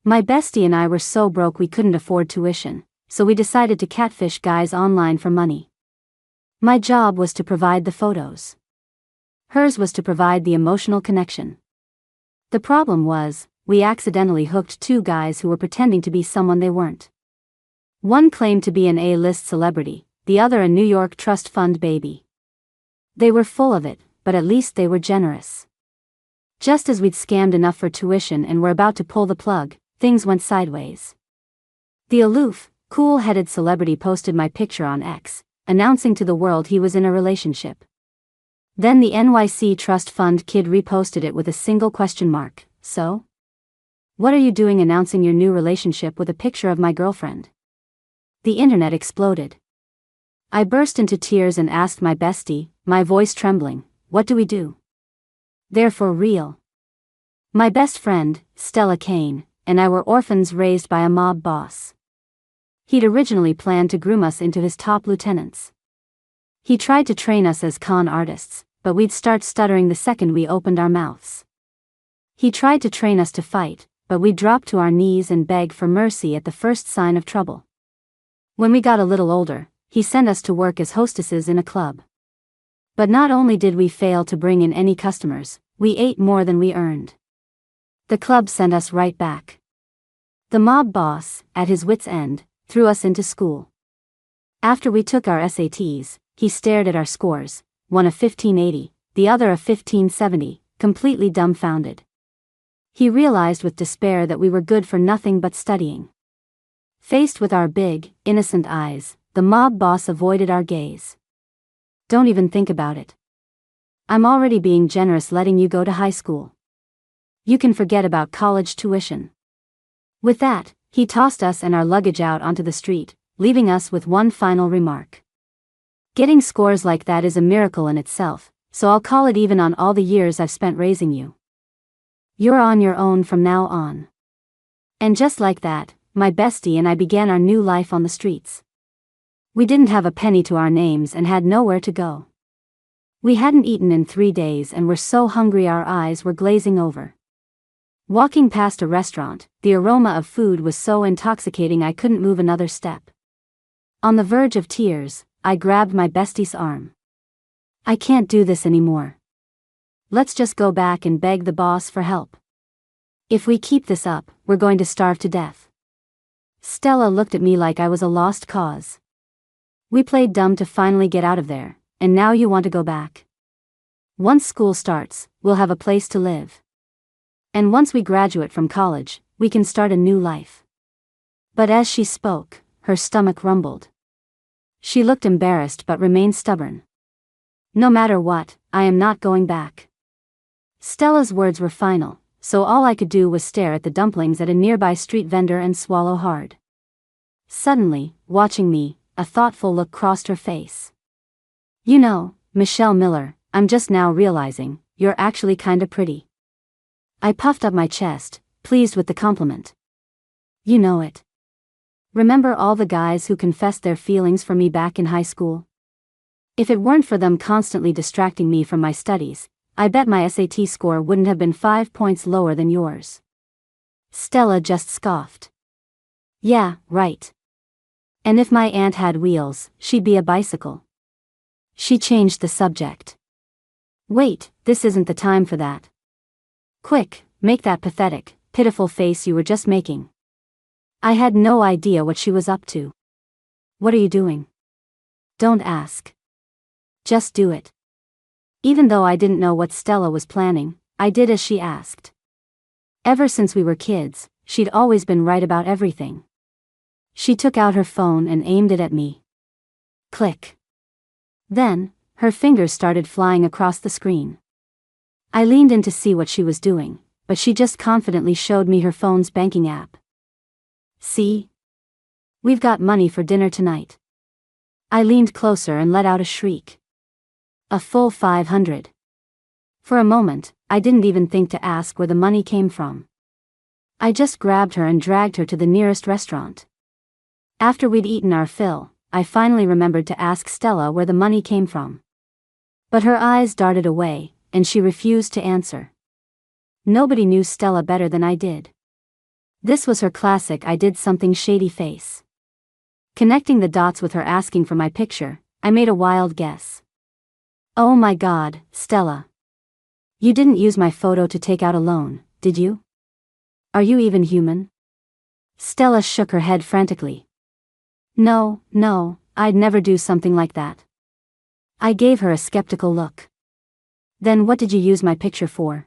My bestie and I were so broke we couldn't afford tuition, so we decided to catfish guys online for money. My job was to provide the photos. Hers was to provide the emotional connection. The problem was, we accidentally hooked two guys who were pretending to be someone they weren't. One claimed to be an A-list celebrity, the other a New York trust fund baby. They were full of it, but at least they were generous. Just as we'd scammed enough for tuition and were about to pull the plug, things went sideways. The aloof, cool-headed celebrity posted my picture on X, announcing to the world he was in a relationship. Then the NYC trust fund kid reposted it with a single question mark. So? What are you doing announcing your new relationship with a picture of my girlfriend? The internet exploded. I burst into tears and asked my bestie, my voice trembling, what do we do? They're for real. My best friend, Stella Kane, and I were orphans raised by a mob boss. He'd originally planned to groom us into his top lieutenants. He tried to train us as con artists, but we'd start stuttering the second we opened our mouths. He tried to train us to fight, but we'd drop to our knees and beg for mercy at the first sign of trouble. When we got a little older, he sent us to work as hostesses in a club. But not only did we fail to bring in any customers, we ate more than we earned. The club sent us right back. The mob boss, at his wit's end, threw us into school. After we took our SATs, he stared at our scores, one a 1580, the other a 1570, completely dumbfounded. He realized with despair that we were good for nothing but studying. Faced with our big, innocent eyes, the mob boss avoided our gaze. Don't even think about it. I'm already being generous letting you go to high school. You can forget about college tuition. With that, he tossed us and our luggage out onto the street, leaving us with one final remark. Getting scores like that is a miracle in itself, so I'll call it even on all the years I've spent raising you. You're on your own from now on. And just like that, my bestie and I began our new life on the streets. We didn't have a penny to our names and had nowhere to go. We hadn't eaten in 3 days and were so hungry our eyes were glazing over. Walking past a restaurant, the aroma of food was so intoxicating I couldn't move another step. On the verge of tears, I grabbed my bestie's arm. I can't do this anymore. Let's just go back and beg the boss for help. If we keep this up, we're going to starve to death. Stella looked at me like I was a lost cause. We played dumb to finally get out of there, and now you want to go back? Once school starts, we'll have a place to live. And once we graduate from college, we can start a new life. But as she spoke, her stomach rumbled. She looked embarrassed but remained stubborn. No matter what, I am not going back. Stella's words were final, so all I could do was stare at the dumplings at a nearby street vendor and swallow hard. Suddenly, watching me, a thoughtful look crossed her face. You know, Michelle Miller, I'm just now realizing, you're actually kinda pretty. I puffed up my chest, pleased with the compliment. You know it. Remember all the guys who confessed their feelings for me back in high school? If it weren't for them constantly distracting me from my studies, I bet my SAT score wouldn't have been 5 points lower than yours. Stella just scoffed. Yeah, right. And if my aunt had wheels, she'd be a bicycle. She changed the subject. Wait, this isn't the time for that. Quick, make that pathetic, pitiful face you were just making. I had no idea what she was up to. What are you doing? Don't ask. Just do it. Even though I didn't know what Stella was planning, I did as she asked. Ever since we were kids, she'd always been right about everything. She took out her phone and aimed it at me. Click. Then, her fingers started flying across the screen. I leaned in to see what she was doing, but she just confidently showed me her phone's banking app. See? We've got money for dinner tonight. I leaned closer and let out a shriek. A full 500. For a moment, I didn't even think to ask where the money came from. I just grabbed her and dragged her to the nearest restaurant. After we'd eaten our fill, I finally remembered to ask Stella where the money came from. But her eyes darted away, and she refused to answer. Nobody knew Stella better than I did. This was her classic I did something shady face. Connecting the dots with her asking for my picture, I made a wild guess. Oh my God, Stella. You didn't use my photo to take out a loan, did you? Are you even human? Stella shook her head frantically. No, I'd never do something like that. I gave her a skeptical look. Then what did you use my picture for?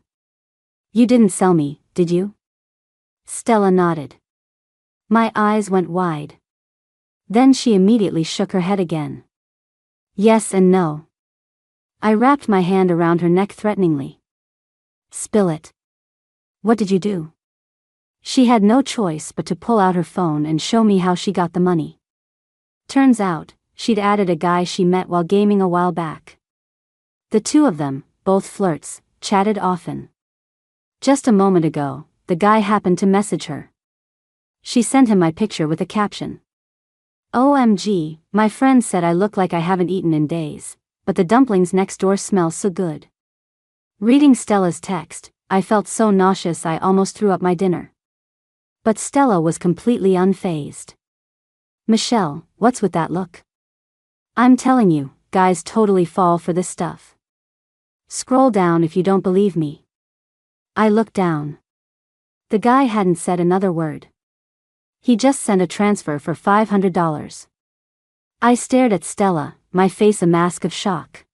You didn't sell me, did you? Stella nodded. My eyes went wide. Then she immediately shook her head again. Yes and no. I wrapped my hand around her neck threateningly. Spill it. What did you do? She had no choice but to pull out her phone and show me how she got the money. Turns out, she'd added a guy she met while gaming a while back. The two of them, both flirts, chatted often. Just a moment ago, the guy happened to message her. She sent him my picture with a caption. OMG, my friend said I look like I haven't eaten in days, but the dumplings next door smell so good. Reading Stella's text, I felt so nauseous I almost threw up my dinner. But Stella was completely unfazed. Michelle, what's with that look? I'm telling you, guys totally fall for this stuff. Scroll down if you don't believe me. I looked down. The guy hadn't said another word. He just sent a transfer for $500. I stared at Stella, my face a mask of shock.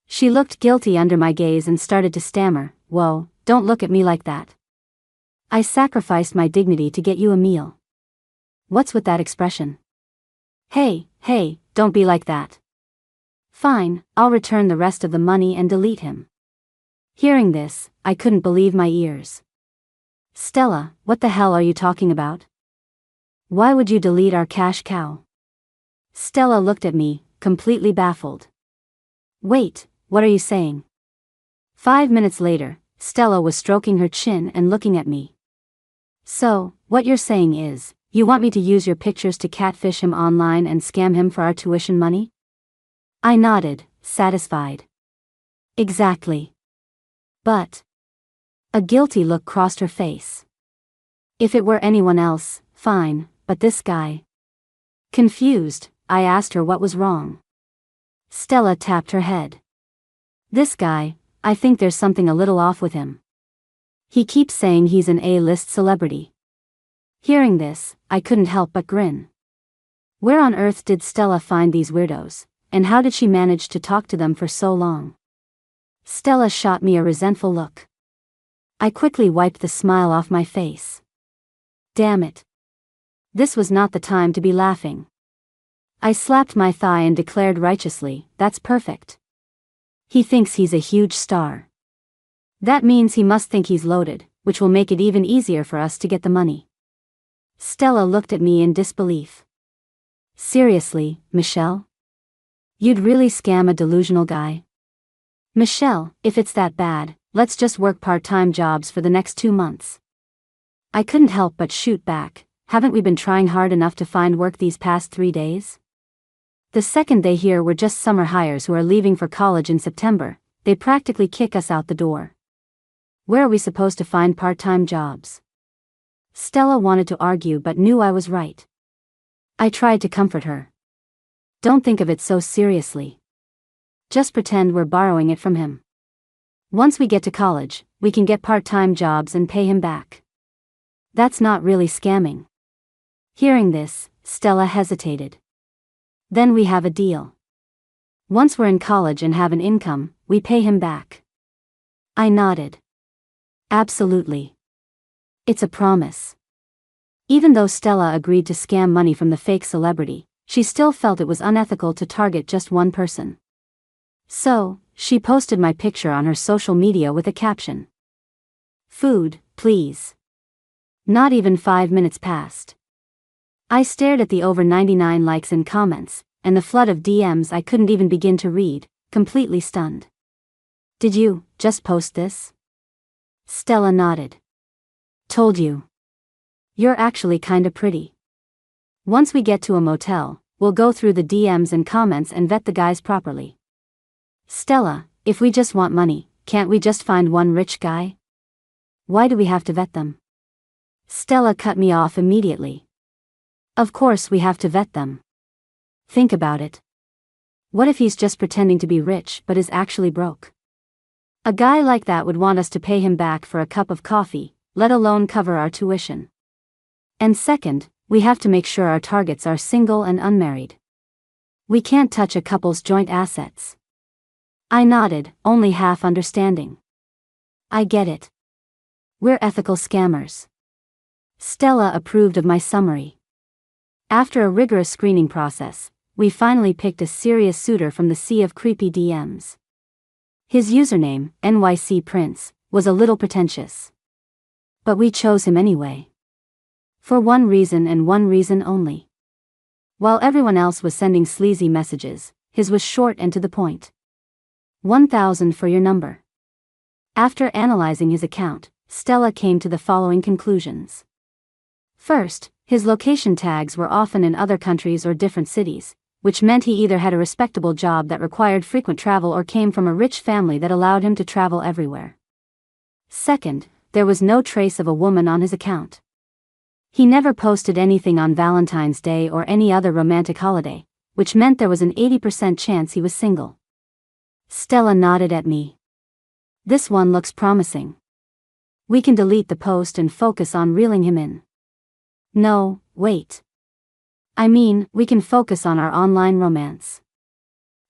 She looked guilty under my gaze and started to stammer, "Whoa, don't look at me like that. I sacrificed my dignity to get you a meal. What's with that expression? Hey, don't be like that. Fine, I'll return the rest of the money and delete him." Hearing this, I couldn't believe my ears. Stella, what the hell are you talking about? Why would you delete our cash cow? Stella looked at me, completely baffled. Wait, what are you saying? 5 minutes later, Stella was stroking her chin and looking at me. So, what you're saying is, you want me to use your pictures to catfish him online and scam him for our tuition money? I nodded, satisfied. Exactly. But a guilty look crossed her face. If it were anyone else, fine, but this guy. Confused, I asked her what was wrong. Stella tapped her head. This guy, I think there's something a little off with him. He keeps saying he's an A-list celebrity. Hearing this, I couldn't help but grin. Where on earth did Stella find these weirdos, and how did she manage to talk to them for so long? Stella shot me a resentful look. I quickly wiped the smile off my face. Damn it. This was not the time to be laughing. I slapped my thigh and declared righteously, "That's perfect. He thinks he's a huge star. That means he must think he's loaded, which will make it even easier for us to get the money." Stella looked at me in disbelief. Seriously, Michelle? You'd really scam a delusional guy? Michelle, if it's that bad, let's just work part-time jobs for the next 2 months. I couldn't help but shoot back, haven't we been trying hard enough to find work these past 3 days? The second they hear we're just summer hires who are leaving for college in September, they practically kick us out the door. Where are we supposed to find part-time jobs? Stella wanted to argue but knew I was right. I tried to comfort her. Don't think of it so seriously. Just pretend we're borrowing it from him. Once we get to college, we can get part-time jobs and pay him back. That's not really scamming. Hearing this, Stella hesitated. Then we have a deal. Once we're in college and have an income, we pay him back. I nodded. Absolutely. It's a promise. Even though Stella agreed to scam money from the fake celebrity, she still felt it was unethical to target just one person. So, she posted my picture on her social media with a caption. "Food, please." Not even 5 minutes passed. I stared at the over 99 likes and comments, and the flood of DMs I couldn't even begin to read, completely stunned. "Did you just post this?" Stella nodded. "Told you. You're actually kinda pretty. Once we get to a motel, we'll go through the DMs and comments and vet the guys properly." Stella, if we just want money, can't we just find one rich guy? Why do we have to vet them? Stella cut me off immediately. Of course we have to vet them. Think about it. What if he's just pretending to be rich but is actually broke? A guy like that would want us to pay him back for a cup of coffee, let alone cover our tuition. And second, we have to make sure our targets are single and unmarried. We can't touch a couple's joint assets. I nodded, only half understanding. I get it. We're ethical scammers. Stella approved of my summary. After a rigorous screening process, we finally picked a serious suitor from the sea of creepy DMs. His username, NYC Prince, was a little pretentious. But we chose him anyway. For one reason and one reason only. While everyone else was sending sleazy messages, his was short and to the point. 1,000 for your number. After analyzing his account, Stella came to the following conclusions. First, his location tags were often in other countries or different cities, which meant he either had a respectable job that required frequent travel or came from a rich family that allowed him to travel everywhere. Second, there was no trace of a woman on his account. He never posted anything on Valentine's Day or any other romantic holiday, which meant there was an 80% chance he was single. Stella nodded at me. This one looks promising. We can delete the post and focus on reeling him in. No, wait. I mean, we can focus on our online romance.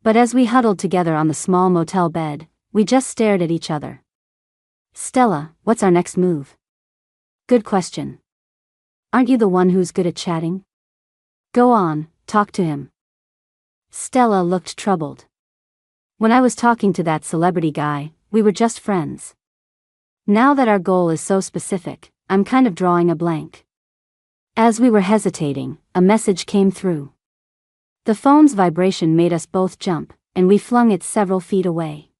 But as we huddled together on the small motel bed, we just stared at each other. Stella, what's our next move? Good question. Aren't you the one who's good at chatting? Go on, talk to him. Stella looked troubled. When I was talking to that celebrity guy, we were just friends. Now that our goal is so specific, I'm kind of drawing a blank. As we were hesitating, a message came through. The phone's vibration made us both jump, and we flung it several feet away.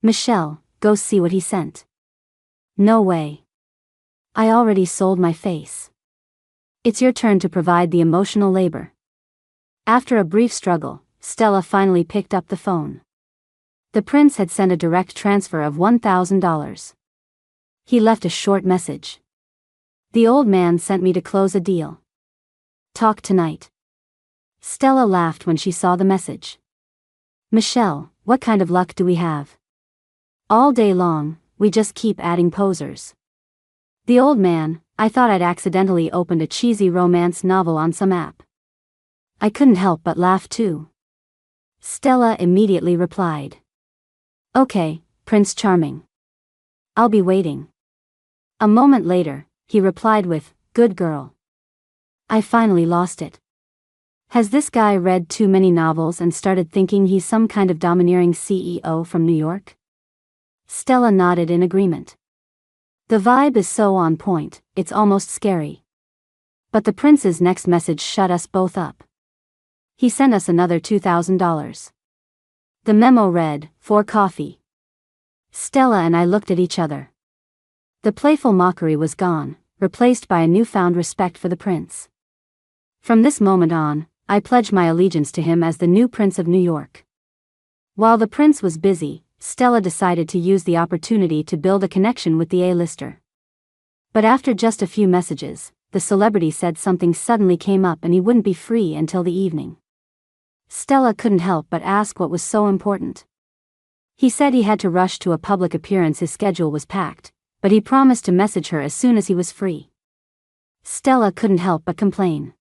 Michelle, go see what he sent. No way. I already sold my face. It's your turn to provide the emotional labor. After a brief struggle, Stella finally picked up the phone. The prince had sent a direct transfer of $1,000. He left a short message. The old man sent me to close a deal. Talk tonight. Stella laughed when she saw the message. Michelle, what kind of luck do we have? All day long, we just keep adding posers. The old man, I thought I'd accidentally opened a cheesy romance novel on some app. I couldn't help but laugh too. Stella immediately replied. Okay, Prince Charming. I'll be waiting. A moment later, he replied with, good girl. I finally lost it. Has this guy read too many novels and started thinking he's some kind of domineering CEO from New York? Stella nodded in agreement. The vibe is so on point, it's almost scary. But the prince's next message shut us both up. He sent us another $2,000. The memo read, for coffee. Stella and I looked at each other. The playful mockery was gone, replaced by a newfound respect for the prince. From this moment on, I pledged my allegiance to him as the new Prince of New York. While the prince was busy, Stella decided to use the opportunity to build a connection with the A-lister. But after just a few messages, the celebrity said something suddenly came up and he wouldn't be free until the evening. Stella couldn't help but ask what was so important. He said he had to rush to a public appearance, his schedule was packed, but he promised to message her as soon as he was free. Stella couldn't help but complain.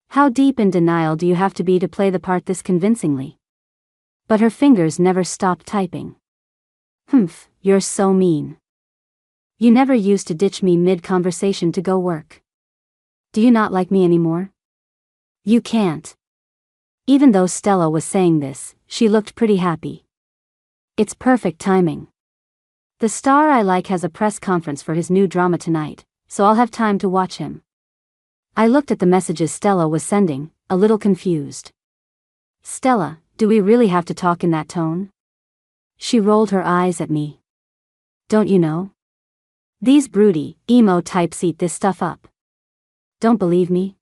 How deep in denial do you have to be to play the part this convincingly? But her fingers never stopped typing. Humph, you're so mean. You never used to ditch me mid-conversation to go work. Do you not like me anymore? You can't. Even though Stella was saying this, she looked pretty happy. It's perfect timing. The star I like has a press conference for his new drama tonight, so I'll have time to watch him. I looked at the messages Stella was sending, a little confused. Stella, do we really have to talk in that tone? She rolled her eyes at me. Don't you know? These broody, emo types eat this stuff up. Don't believe me?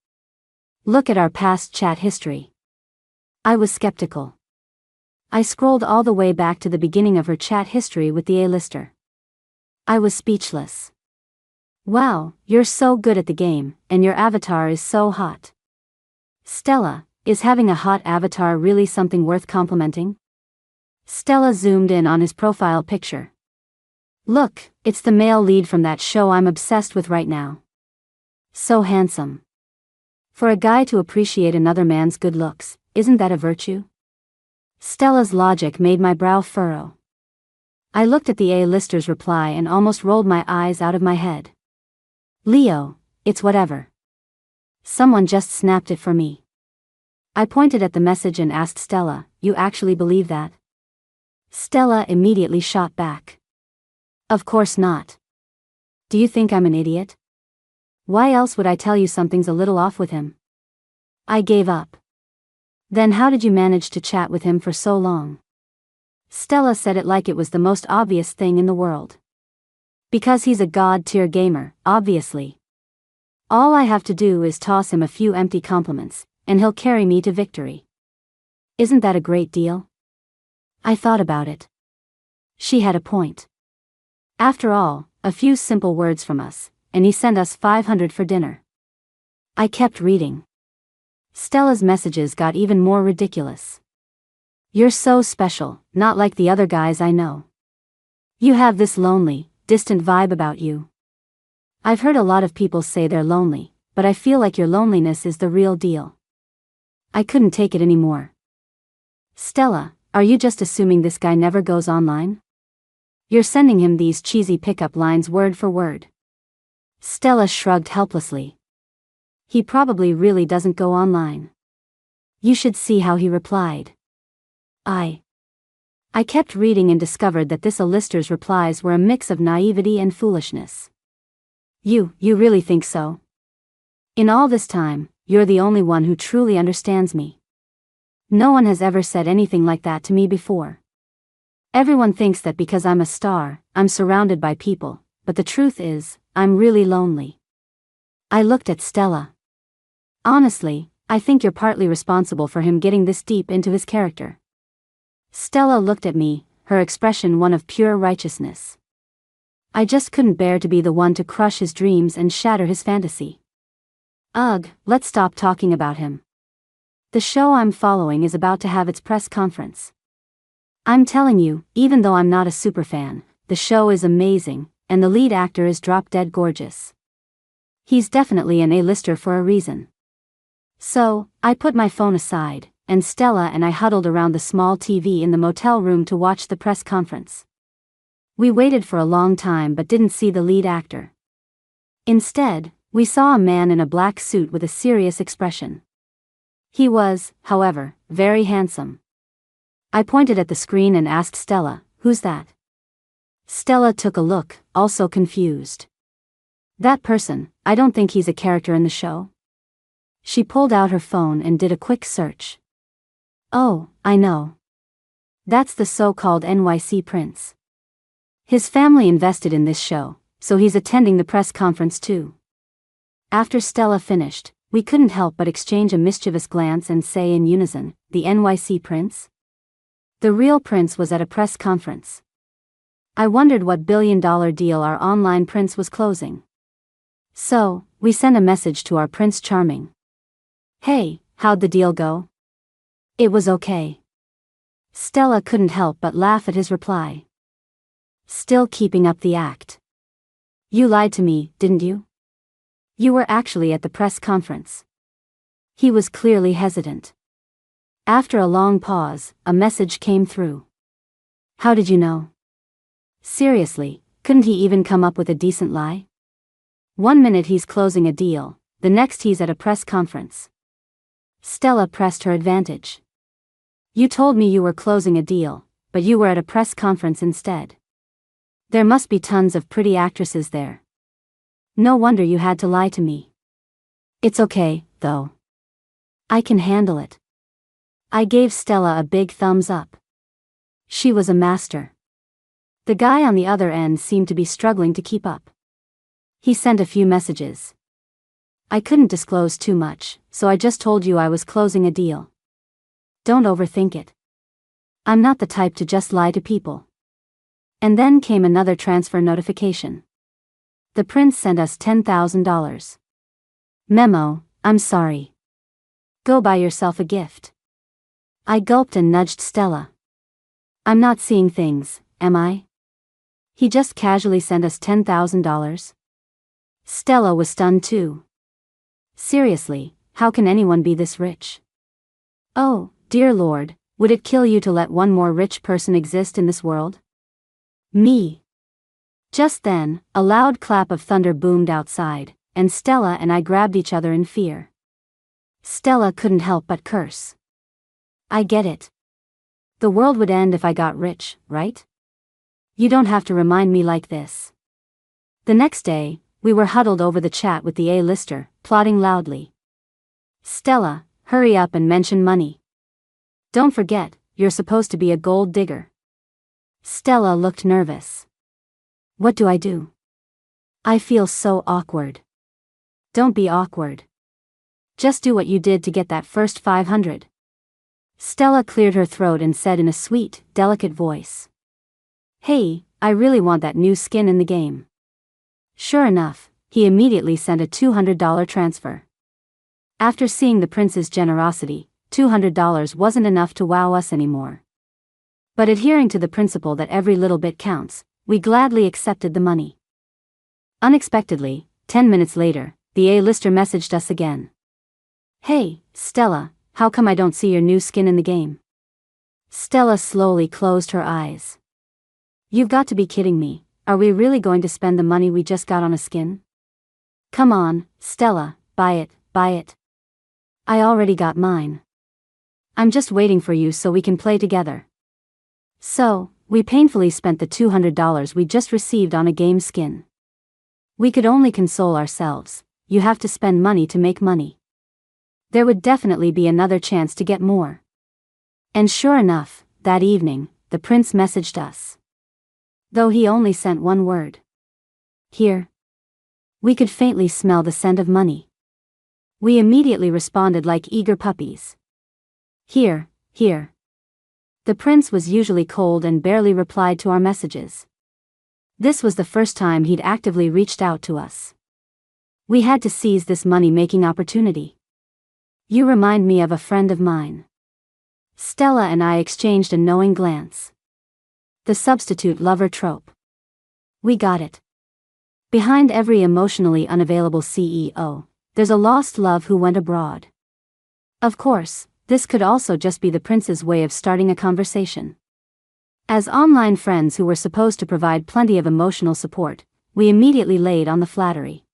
Look at our past chat history. I was skeptical. I scrolled all the way back to the beginning of her chat history with the A-lister. I was speechless. Wow, you're so good at the game, and your avatar is so hot. Stella, is having a hot avatar really something worth complimenting? Stella zoomed in on his profile picture. Look, it's the male lead from that show I'm obsessed with right now. So handsome. For a guy to appreciate another man's good looks, isn't that a virtue? Stella's logic made my brow furrow. I looked at the A-lister's reply and almost rolled my eyes out of my head. Leo, it's whatever. Someone just snapped it for me. I pointed at the message and asked Stella, you actually believe that? Stella immediately shot back. Of course not. Do you think I'm an idiot? Why else would I tell you something's a little off with him? I gave up. Then how did you manage to chat with him for so long? Stella said it like it was the most obvious thing in the world. Because he's a god-tier gamer, obviously. All I have to do is toss him a few empty compliments, and he'll carry me to victory. Isn't that a great deal? I thought about it. She had a point. After all, a few simple words from us, and he sent us 500 for dinner. I kept reading. Stella's messages got even more ridiculous. You're so special, not like the other guys I know. You have this lonely, distant vibe about you. I've heard a lot of people say they're lonely, but I feel like your loneliness is the real deal. I couldn't take it anymore. Stella, are you just assuming this guy never goes online? You're sending him these cheesy pickup lines word for word. Stella shrugged helplessly. He probably really doesn't go online. You should see how he replied. I kept reading and discovered that this A-lister's replies were a mix of naivety and foolishness. You really think so? In all this time, you're the only one who truly understands me. No one has ever said anything like that to me before. Everyone thinks that because I'm a star, I'm surrounded by people, but the truth is, I'm really lonely. I looked at Stella. Honestly, I think you're partly responsible for him getting this deep into his character. Stella looked at me, her expression one of pure righteousness. I just couldn't bear to be the one to crush his dreams and shatter his fantasy. Ugh, let's stop talking about him. The show I'm following is about to have its press conference. I'm telling you, even though I'm not a superfan, the show is amazing, and the lead actor is drop-dead gorgeous. He's definitely an A-lister for a reason. So, I put my phone aside, and Stella and I huddled around the small TV in the motel room to watch the press conference. We waited for a long time but didn't see the lead actor. Instead, we saw a man in a black suit with a serious expression. He was, however, very handsome. I pointed at the screen and asked Stella, "Who's that?" Stella took a look, also confused. "That person, I don't think he's a character in the show." She pulled out her phone and did a quick search. "Oh, I know. That's the so-called NYC prince. His family invested in this show, so he's attending the press conference too." After Stella finished, we couldn't help but exchange a mischievous glance and say in unison, "The NYC prince?" The real prince was at a press conference. I wondered what billion-dollar deal our online prince was closing. So, we sent a message to our Prince Charming. "Hey, how'd the deal go?" "It was okay." Stella couldn't help but laugh at his reply. "Still keeping up the act. You lied to me, didn't you? You were actually at the press conference." He was clearly hesitant. After a long pause, a message came through. "How did you know?" Seriously, couldn't he even come up with a decent lie? One minute he's closing a deal, the next he's at a press conference. Stella pressed her advantage. "You told me you were closing a deal, but you were at a press conference instead. There must be tons of pretty actresses there. No wonder you had to lie to me." "It's okay, though. I can handle it." I gave Stella a big thumbs up. She was a master. The guy on the other end seemed to be struggling to keep up. He sent a few messages. "I couldn't disclose too much, so I just told you I was closing a deal. Don't overthink it. I'm not the type to just lie to people." And then came another transfer notification. The prince sent us $10,000. Memo, I'm sorry. Go buy yourself a gift. I gulped and nudged Stella. I'm not seeing things, am I? He just casually sent us $10,000? Stella was stunned too. Seriously, how can anyone be this rich? Oh, dear Lord, would it kill you to let one more rich person exist in this world? Me. Just then, a loud clap of thunder boomed outside, and Stella and I grabbed each other in fear. Stella couldn't help but curse. I get it. The world would end if I got rich, right? You don't have to remind me like this. The next day, we were huddled over the chat with the A-lister, plotting loudly. Stella, hurry up and mention money. Don't forget, you're supposed to be a gold digger. Stella looked nervous. What do I do? I feel so awkward. Don't be awkward. Just do what you did to get that first 500. Stella cleared her throat and said in a sweet, delicate voice. Hey, I really want that new skin in the game. Sure enough, he immediately sent a $200 transfer. After seeing the prince's generosity, $200 wasn't enough to wow us anymore. But adhering to the principle that every little bit counts, we gladly accepted the money. Unexpectedly, 10 minutes later, the A-lister messaged us again. Hey, Stella, how come I don't see your new skin in the game? Stella slowly closed her eyes. You've got to be kidding me, are we really going to spend the money we just got on a skin? Come on, Stella, buy it, buy it. I already got mine. I'm just waiting for you so we can play together. So, we painfully spent the $200 we just received on a game skin. We could only console ourselves, you have to spend money to make money. There would definitely be another chance to get more. And sure enough, that evening, the prince messaged us. Though he only sent one word. Here. We could faintly smell the scent of money. We immediately responded like eager puppies. Here, here. The prince was usually cold and barely replied to our messages. This was the first time he'd actively reached out to us. We had to seize this money-making opportunity. You remind me of a friend of mine. Stella and I exchanged a knowing glance. The substitute lover trope. We got it. Behind every emotionally unavailable CEO, there's a lost love who went abroad. Of course, this could also just be the prince's way of starting a conversation. As online friends who were supposed to provide plenty of emotional support, we immediately laid on the flattery.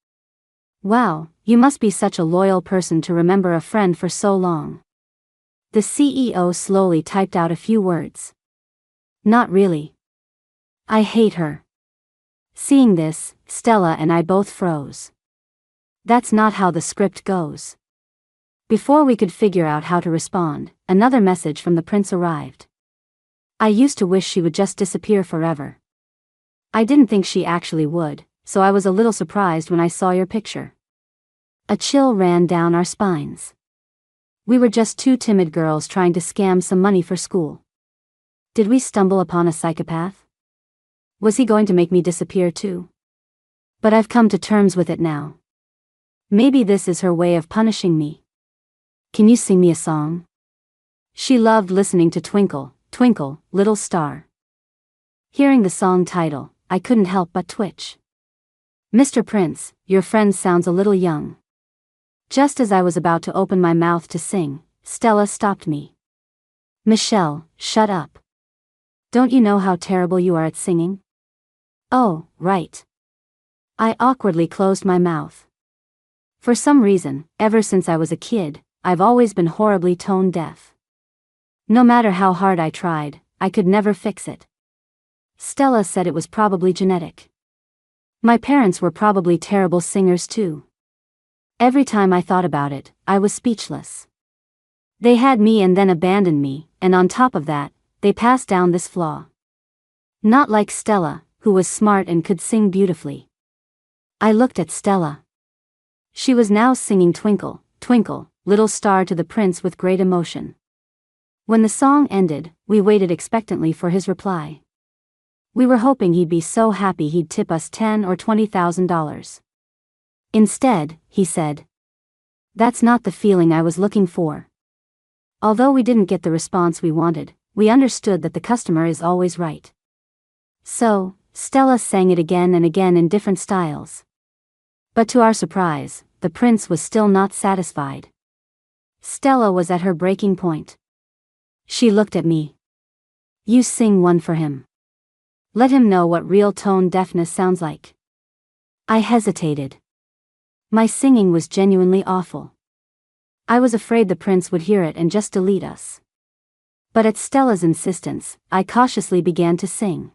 Wow, you must be such a loyal person to remember a friend for so long. The CEO slowly typed out a few words. Not really. I hate her. Seeing this, Stella and I both froze. That's not how the script goes. Before we could figure out how to respond, another message from the prince arrived. I used to wish she would just disappear forever. I didn't think she actually would, so I was a little surprised when I saw your picture. A chill ran down our spines. We were just two timid girls trying to scam some money for school. Did we stumble upon a psychopath? Was he going to make me disappear too? But I've come to terms with it now. Maybe this is her way of punishing me. Can you sing me a song? She loved listening to Twinkle, Twinkle, Little Star. Hearing the song title, I couldn't help but twitch. Mr. Prince, your friend sounds a little young. Just as I was about to open my mouth to sing, Stella stopped me. Michelle, shut up. Don't you know how terrible you are at singing? Oh, right. I awkwardly closed my mouth. For some reason, ever since I was a kid, I've always been horribly tone deaf. No matter how hard I tried, I could never fix it. Stella said it was probably genetic. My parents were probably terrible singers too. Every time I thought about it, I was speechless. They had me and then abandoned me, and on top of that, they passed down this flaw. Not like Stella, who was smart and could sing beautifully. I looked at Stella. She was now singing Twinkle, Twinkle, Little Star to the prince with great emotion. When the song ended, we waited expectantly for his reply. We were hoping he'd be so happy he'd tip us $10,000 or $20,000. Instead, he said, "That's not the feeling I was looking for." Although we didn't get the response we wanted, we understood that the customer is always right. So, Stella sang it again and again in different styles. But to our surprise, the prince was still not satisfied. Stella was at her breaking point. She looked at me. "You sing one for him. Let him know what real tone deafness sounds like." I hesitated. My singing was genuinely awful. I was afraid the prince would hear it and just delete us. But at Stella's insistence, I cautiously began to sing.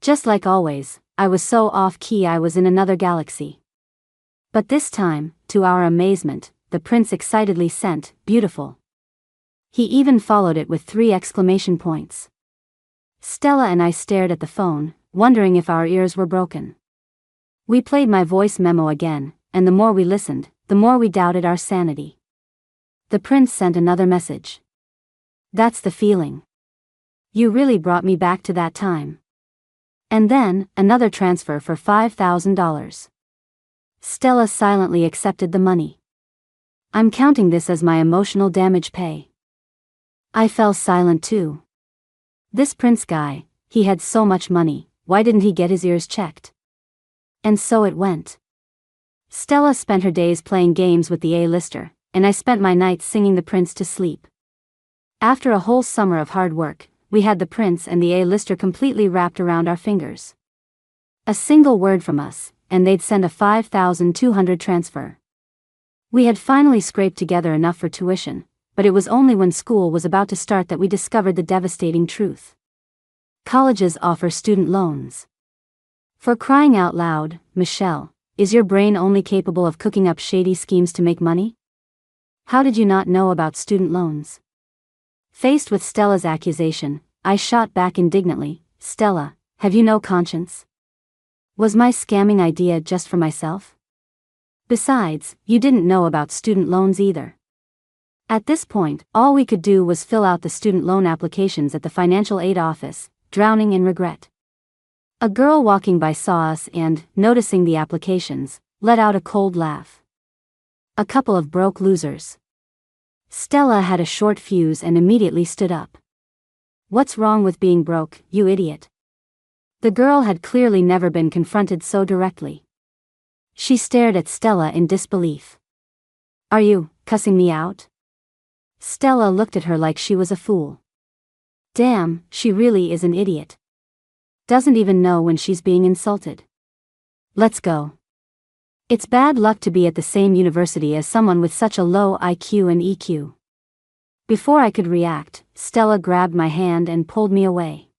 Just like always, I was so off-key I was in another galaxy. But this time, to our amazement, the prince excitedly sent, "Beautiful." He even followed it with 3 exclamation points. Stella and I stared at the phone, wondering if our ears were broken. We played my voice memo again, and the more we listened, the more we doubted our sanity. The prince sent another message. "That's the feeling. You really brought me back to that time." And then, another transfer for $5,000. Stella silently accepted the money. I'm counting this as my emotional damage pay. I fell silent too. This prince guy, he had so much money, why didn't he get his ears checked? And so it went. Stella spent her days playing games with the A-lister, and I spent my nights singing the prince to sleep. After a whole summer of hard work, we had the prince and the A-lister completely wrapped around our fingers. A single word from us, and they'd send a $5,200 transfer. We had finally scraped together enough for tuition, but it was only when school was about to start that we discovered the devastating truth. Colleges offer student loans. For crying out loud, Michelle, is your brain only capable of cooking up shady schemes to make money? How did you not know about student loans? Faced with Stella's accusation, I shot back indignantly, "Stella, have you no conscience? Was my scamming idea just for myself? Besides, you didn't know about student loans either." At this point, all we could do was fill out the student loan applications at the financial aid office, drowning in regret. A girl walking by saw us and, noticing the applications, let out a cold laugh. A couple of broke losers. Stella had a short fuse and immediately stood up. "What's wrong with being broke, you idiot?" The girl had clearly never been confronted so directly. She stared at Stella in disbelief. "Are you cussing me out?" Stella looked at her like she was a fool. Damn, she really is an idiot. Doesn't even know when she's being insulted. Let's go. It's bad luck to be at the same university as someone with such a low IQ and EQ. Before I could react, Stella grabbed my hand and pulled me away.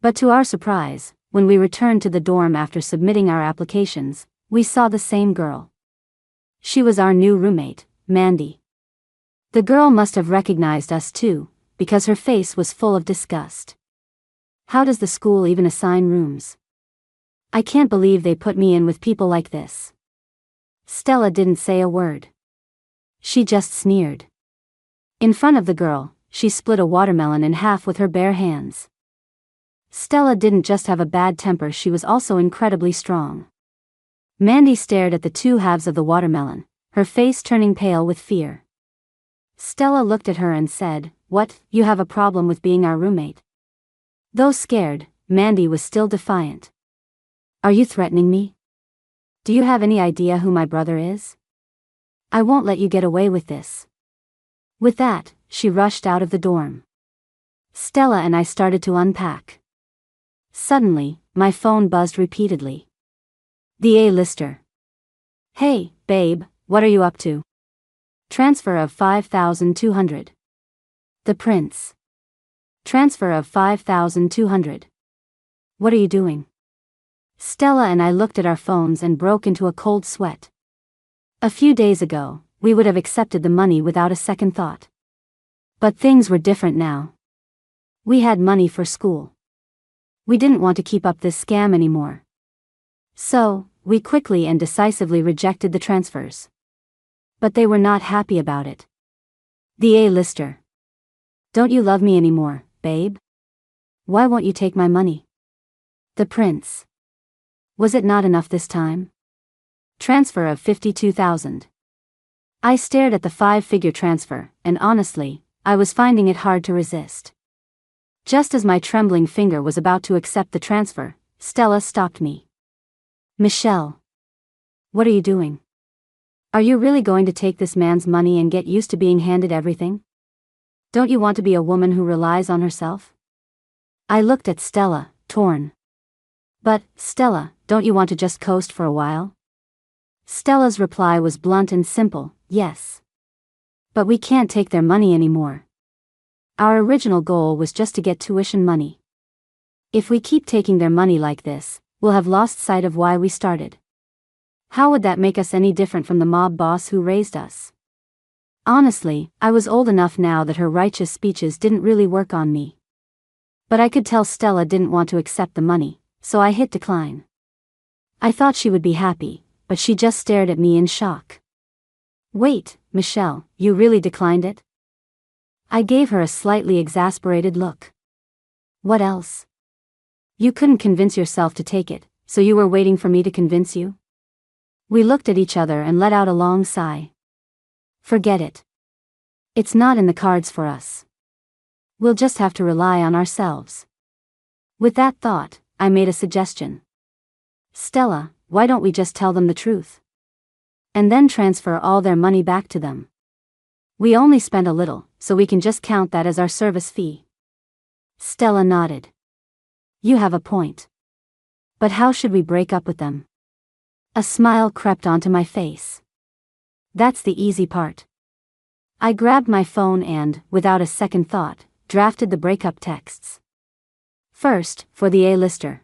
But to our surprise, when we returned to the dorm after submitting our applications, we saw the same girl. She was our new roommate, Mandy. The girl must have recognized us too, because her face was full of disgust. How does the school even assign rooms? I can't believe they put me in with people like this. Stella didn't say a word. She just sneered. In front of the girl, she split a watermelon in half with her bare hands. Stella didn't just have a bad temper, she was also incredibly strong. Mandy stared at the 2 halves of the watermelon, her face turning pale with fear. Stella looked at her and said, "What, you have a problem with being our roommate?" Though scared, Mandy was still defiant. "Are you threatening me? Do you have any idea who my brother is? I won't let you get away with this." With that, she rushed out of the dorm. Stella and I started to unpack. Suddenly, my phone buzzed repeatedly. The A-lister. "Hey, babe, what are you up to?" Transfer of $5,200. The prince. Transfer of $5,200. What are you doing? Stella and I looked at our phones and broke into a cold sweat. A few days ago, we would have accepted the money without a second thought. But things were different now. We had money for school. We didn't want to keep up this scam anymore. So, we quickly and decisively rejected the transfers. But they were not happy about it. The A-lister. "Don't you love me anymore, babe? Why won't you take my money?" The prince. Was it not enough this time? Transfer of 52,000. I stared at the 5-figure transfer, and honestly, I was finding it hard to resist. Just as my trembling finger was about to accept the transfer, Stella stopped me. Michelle. What are you doing? Are you really going to take this man's money and get used to being handed everything? Don't you want to be a woman who relies on herself? I looked at Stella, torn. But, Stella, don't you want to just coast for a while? Stella's reply was blunt and simple, yes. But we can't take their money anymore. Our original goal was just to get tuition money. If we keep taking their money like this, we'll have lost sight of why we started. How would that make us any different from the mob boss who raised us? Honestly, I was old enough now that her righteous speeches didn't really work on me. But I could tell Stella didn't want to accept the money, so I hit decline. I thought she would be happy, but she just stared at me in shock. Wait, Michelle, you really declined it? I gave her a slightly exasperated look. What else? You couldn't convince yourself to take it, so you were waiting for me to convince you? We looked at each other and let out a long sigh. Forget it. It's not in the cards for us. We'll just have to rely on ourselves. With that thought, I made a suggestion. Stella, why don't we just tell them the truth? And then transfer all their money back to them. We only spent a little, so we can just count that as our service fee. Stella nodded. You have a point. But how should we break up with them? A smile crept onto my face. That's the easy part. I grabbed my phone and, without a second thought, drafted the breakup texts. First, for the A-lister.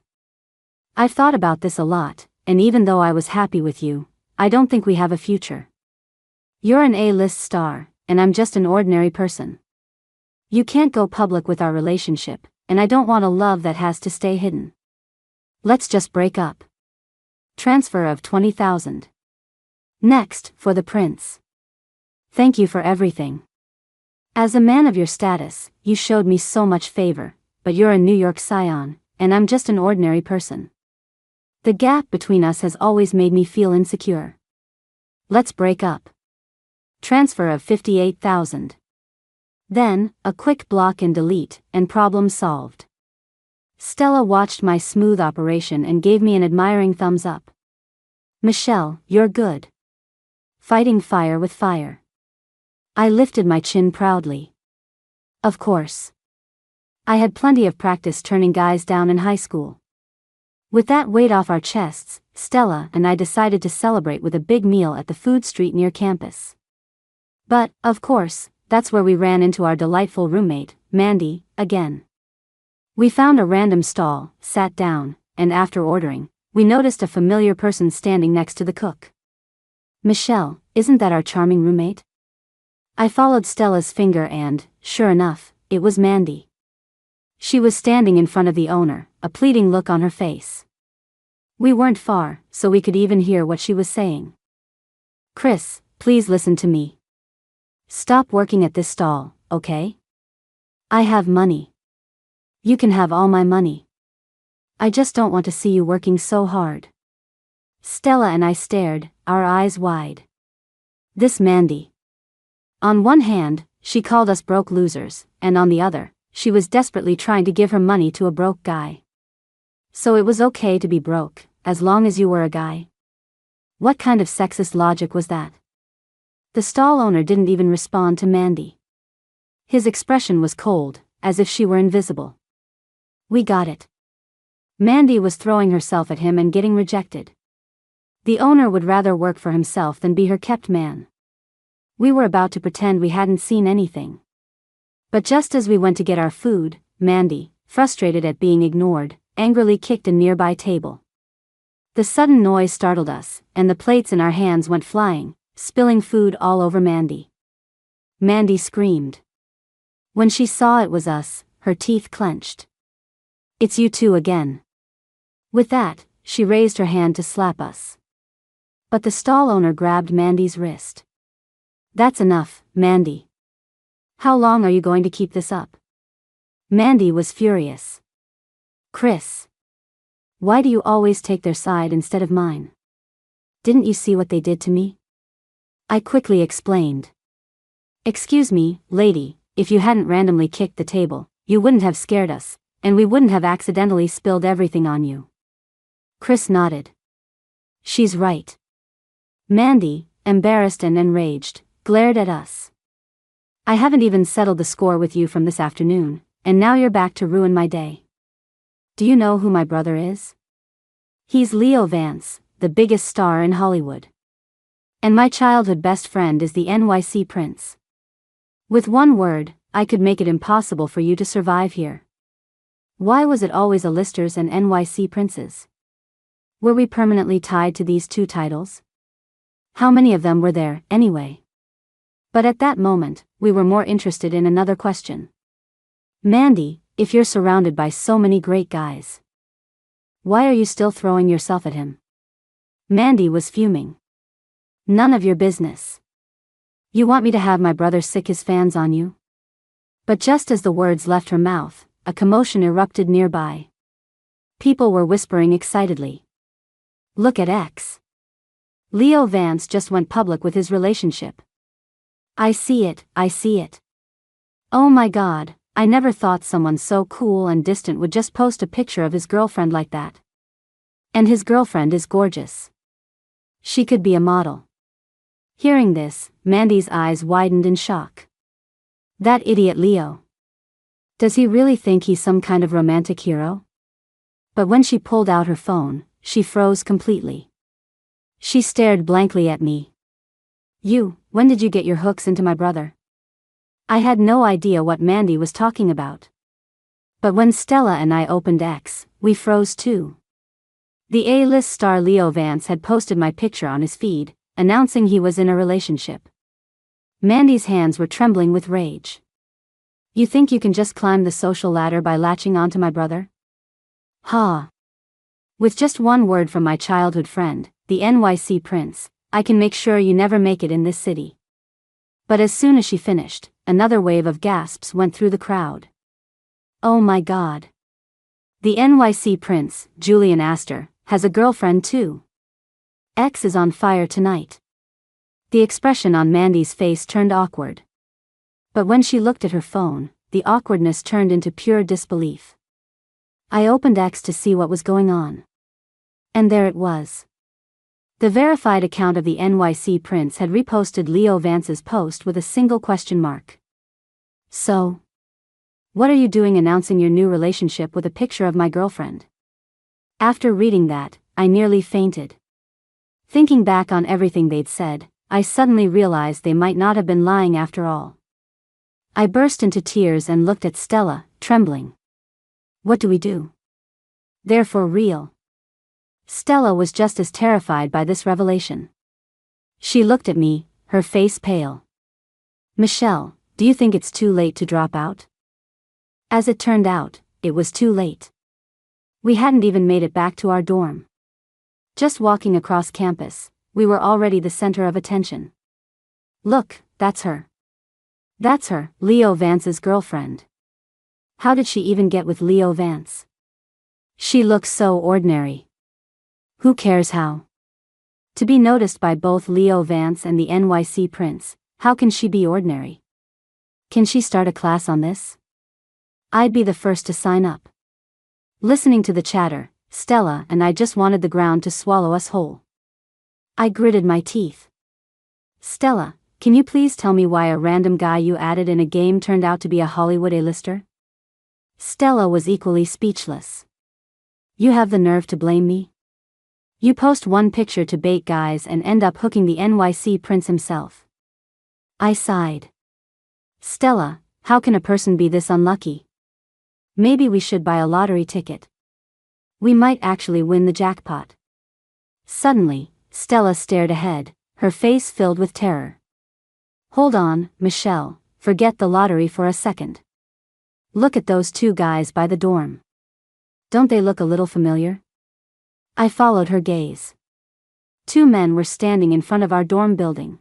I've thought about this a lot, and even though I was happy with you, I don't think we have a future. You're an A-list star, and I'm just an ordinary person. You can't go public with our relationship, and I don't want a love that has to stay hidden. Let's just break up. Transfer of 20,000. Next, for the prince. Thank you for everything. As a man of your status, you showed me so much favor, but you're a New York scion, and I'm just an ordinary person. The gap between us has always made me feel insecure. Let's break up. Transfer of 58,000. Then, a quick block and delete, and problem solved. Stella watched my smooth operation and gave me an admiring thumbs up. Michelle, you're good. Fighting fire with fire. I lifted my chin proudly. Of course. I had plenty of practice turning guys down in high school. With that weight off our chests, Stella and I decided to celebrate with a big meal at the food street near campus. But, of course, that's where we ran into our delightful roommate, Mandy, again. We found a random stall, sat down, and after ordering, we noticed a familiar person standing next to the cook. Michelle, isn't that our charming roommate? I followed Stella's finger and, sure enough, it was Mandy. She was standing in front of the owner, a pleading look on her face. We weren't far, so we could even hear what she was saying. Chris, please listen to me. Stop working at this stall, okay? I have money. You can have all my money. I just don't want to see you working so hard. Stella and I stared, our eyes wide. This Mandy. On one hand, she called us broke losers, and on the other, she was desperately trying to give her money to a broke guy. So it was okay to be broke, as long as you were a guy? What kind of sexist logic was that? The stall owner didn't even respond to Mandy. His expression was cold, as if she were invisible. We got it. Mandy was throwing herself at him and getting rejected. The owner would rather work for himself than be her kept man. We were about to pretend we hadn't seen anything. But just as we went to get our food, Mandy, frustrated at being ignored, angrily kicked a nearby table. The sudden noise startled us, and the plates in our hands went flying, spilling food all over Mandy. Mandy screamed. When she saw it was us, her teeth clenched. It's you two again. With that, she raised her hand to slap us. But the stall owner grabbed Mandy's wrist. That's enough, Mandy. How long are you going to keep this up? Mandy was furious. Chris. Why do you always take their side instead of mine? Didn't you see what they did to me? I quickly explained. Excuse me, lady, if you hadn't randomly kicked the table, you wouldn't have scared us, and we wouldn't have accidentally spilled everything on you. Chris nodded. She's right. Mandy, embarrassed and enraged, glared at us. I haven't even settled the score with you from this afternoon, and now you're back to ruin my day. Do you know who my brother is? He's Leo Vance, the biggest star in Hollywood. And my childhood best friend is the NYC prince. With one word, I could make it impossible for you to survive here. Why was it always a listers and NYC princes? Were we permanently tied to these two titles? How many of them were there, anyway? But at that moment, we were more interested in another question. Mandy, if you're surrounded by so many great guys, why are you still throwing yourself at him? Mandy was fuming. None of your business. You want me to have my brother sick his fans on you? But just as the words left her mouth, a commotion erupted nearby. People were whispering excitedly. Look at X. Leo Vance just went public with his relationship. I see it, I see it. Oh my God, I never thought someone so cool and distant would just post a picture of his girlfriend like that. And his girlfriend is gorgeous. She could be a model. Hearing this, Mandy's eyes widened in shock. That idiot Leo. Does he really think he's some kind of romantic hero? But when she pulled out her phone, she froze completely. She stared blankly at me. When did you get your hooks into my brother? I had no idea what Mandy was talking about. But when Stella and I opened X, we froze too. The A-list star Leo Vance had posted my picture on his feed, announcing he was in a relationship. Mandy's hands were trembling with rage. You think you can just climb the social ladder by latching onto my brother? Ha! With just one word from my childhood friend, the NYC prince, I can make sure you never make it in this city. But as soon as she finished, another wave of gasps went through the crowd. Oh my God! The NYC prince, Julian Astor, has a girlfriend too. X is on fire tonight. The expression on Mandy's face turned awkward. But when she looked at her phone, the awkwardness turned into pure disbelief. I opened X to see what was going on. And there it was. The verified account of the NYC prince had reposted Leo Vance's post with a single question mark. So, what are you doing announcing your new relationship with a picture of my girlfriend? After reading that, I nearly fainted. Thinking back on everything they'd said, I suddenly realized they might not have been lying after all. I burst into tears and looked at Stella, trembling. What do we do? They're for real. Stella was just as terrified by this revelation. She looked at me, her face pale. Michelle, do you think it's too late to drop out? As it turned out, it was too late. We hadn't even made it back to our dorm. Just walking across campus, we were already the center of attention. Look, that's her. That's her, Leo Vance's girlfriend. How did she even get with Leo Vance? She looks so ordinary. Who cares how? To be noticed by both Leo Vance and the NYC prince, how can she be ordinary? Can she start a class on this? I'd be the first to sign up. Listening to the chatter, Stella and I just wanted the ground to swallow us whole. I gritted my teeth. Stella, can you please tell me why a random guy you added in a game turned out to be a Hollywood A-lister? Stella was equally speechless. You have the nerve to blame me? You post one picture to bait guys and end up hooking the NYC prince himself. I sighed. Stella, how can a person be this unlucky? Maybe we should buy a lottery ticket. We might actually win the jackpot. Suddenly, Stella stared ahead, her face filled with terror. Hold on, Michelle, forget the lottery for a second. Look at those two guys by the dorm. Don't they look a little familiar? I followed her gaze. Two men were standing in front of our dorm building.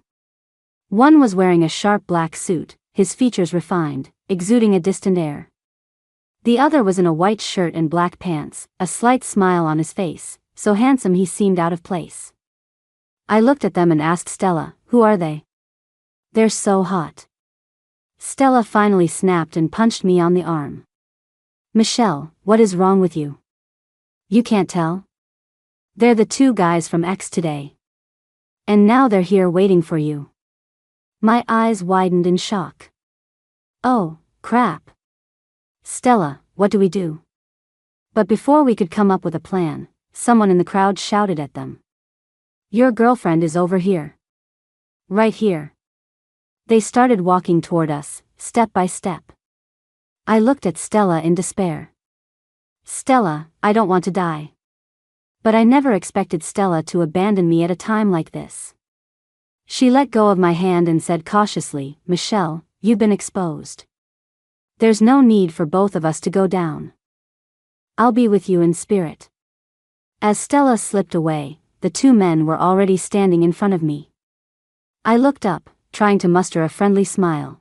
One was wearing a sharp black suit, his features refined, exuding a distant air. The other was in a white shirt and black pants, a slight smile on his face, so handsome he seemed out of place. I looked at them and asked Stella, "Who are they?" "They're so hot." Stella finally snapped and punched me on the arm. "Michelle, what is wrong with you? You can't tell? They're the two guys from X today. And now they're here waiting for you." My eyes widened in shock. "Oh, crap. Stella, what do we do?" But before we could come up with a plan, someone in the crowd shouted at them. "Your girlfriend is over here. Right here." They started walking toward us, step by step. I looked at Stella in despair. "Stella, I don't want to die." But I never expected Stella to abandon me at a time like this. She let go of my hand and said cautiously, "Michelle, you've been exposed. There's no need for both of us to go down. I'll be with you in spirit." As Stella slipped away, the two men were already standing in front of me. I looked up, trying to muster a friendly smile.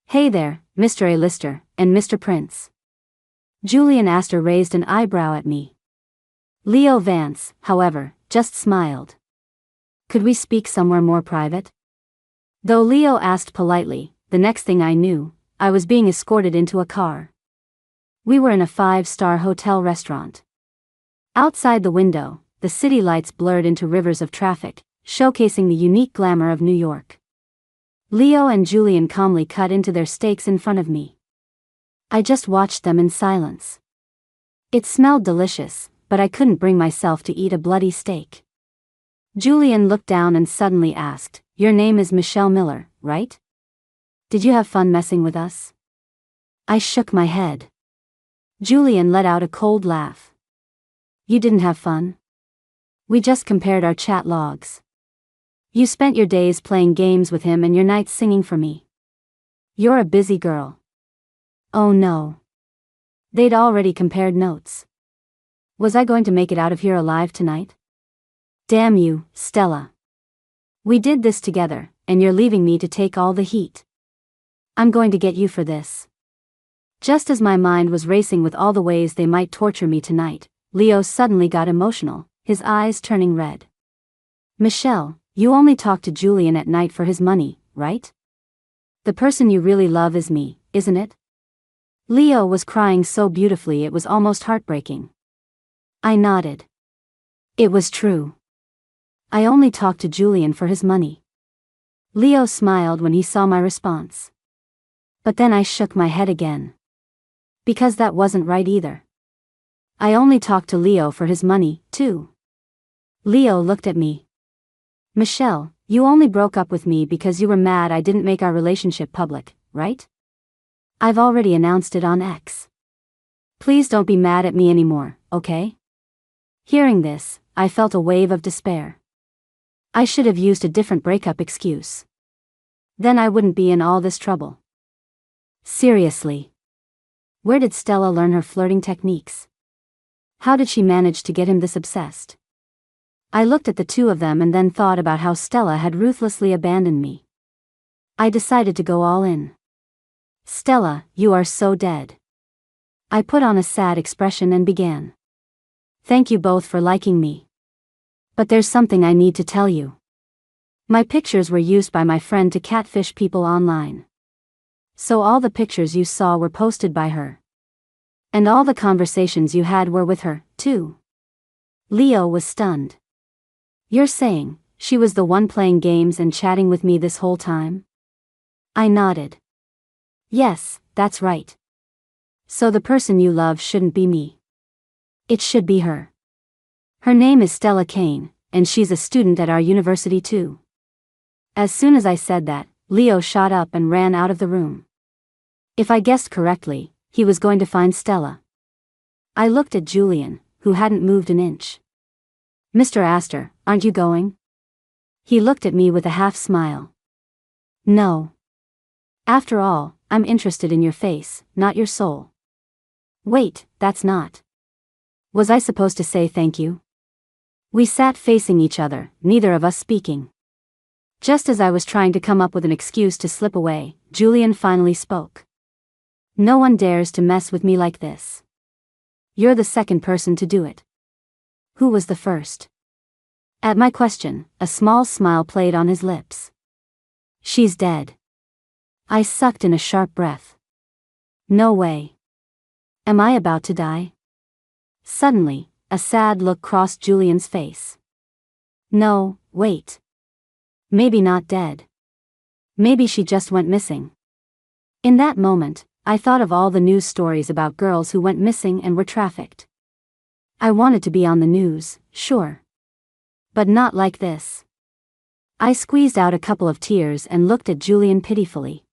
"Hey there, Mr. A-lister, and Mr. Prince." Julian Astor raised an eyebrow at me. Leo Vance, however, just smiled. "Could we speak somewhere more private?" Though Leo asked politely, the next thing I knew, I was being escorted into a car. We were in a 5-star hotel restaurant. Outside the window, the city lights blurred into rivers of traffic, showcasing the unique glamour of New York. Leo and Julian calmly cut into their steaks in front of me. I just watched them in silence. It smelled delicious, but I couldn't bring myself to eat a bloody steak. Julian looked down and suddenly asked, "Your name is Michelle Miller, right? Did you have fun messing with us?" I shook my head. Julian let out a cold laugh. "You didn't have fun? We just compared our chat logs. You spent your days playing games with him and your nights singing for me. You're a busy girl." Oh no. They'd already compared notes. Was I going to make it out of here alive tonight? "Damn you, Stella. We did this together, and you're leaving me to take all the heat. I'm going to get you for this." Just as my mind was racing with all the ways they might torture me tonight, Leo suddenly got emotional, his eyes turning red. "Michelle, you only talk to Julian at night for his money, right? The person you really love is me, isn't it?" Leo was crying so beautifully it was almost heartbreaking. I nodded. It was true. I only talked to Julian for his money. Leo smiled when he saw my response. But then I shook my head again. Because that wasn't right either. I only talked to Leo for his money, too. Leo looked at me. "Michelle, you only broke up with me because you were mad I didn't make our relationship public, right? I've already announced it on X. Please don't be mad at me anymore, okay?" Hearing this, I felt a wave of despair. I should have used a different breakup excuse. Then I wouldn't be in all this trouble. Seriously. Where did Stella learn her flirting techniques? How did she manage to get him this obsessed? I looked at the two of them and then thought about how Stella had ruthlessly abandoned me. I decided to go all in. "Stella, you are so dead." I put on a sad expression and began. "Thank you both for liking me. But there's something I need to tell you. My pictures were used by my friend to catfish people online. So all the pictures you saw were posted by her. And all the conversations you had were with her, too." Leo was stunned. "You're saying, she was the one playing games and chatting with me this whole time?" I nodded. "Yes, that's right. So the person you love shouldn't be me. It should be her. Her name is Stella Kane, and she's a student at our university too." As soon as I said that, Leo shot up and ran out of the room. If I guessed correctly, he was going to find Stella. I looked at Julian, who hadn't moved an inch. "Mr. Astor, aren't you going?" He looked at me with a half smile. "No. After all, I'm interested in your face, not your soul." Wait, that's not. Was I supposed to say thank you? We sat facing each other, neither of us speaking. Just as I was trying to come up with an excuse to slip away, Julian finally spoke. No one dares to mess with me like this. You're the second person to do it. Who was the first? At my question, a small smile played on his lips. She's dead. I sucked in a sharp breath. No way. Am I about to die? Suddenly, a sad look crossed Julian's face. No, wait. Maybe not dead. Maybe she just went missing. In that moment, I thought of all the news stories about girls who went missing and were trafficked. I wanted to be on the news, sure. But not like this. I squeezed out a couple of tears and looked at Julian pitifully.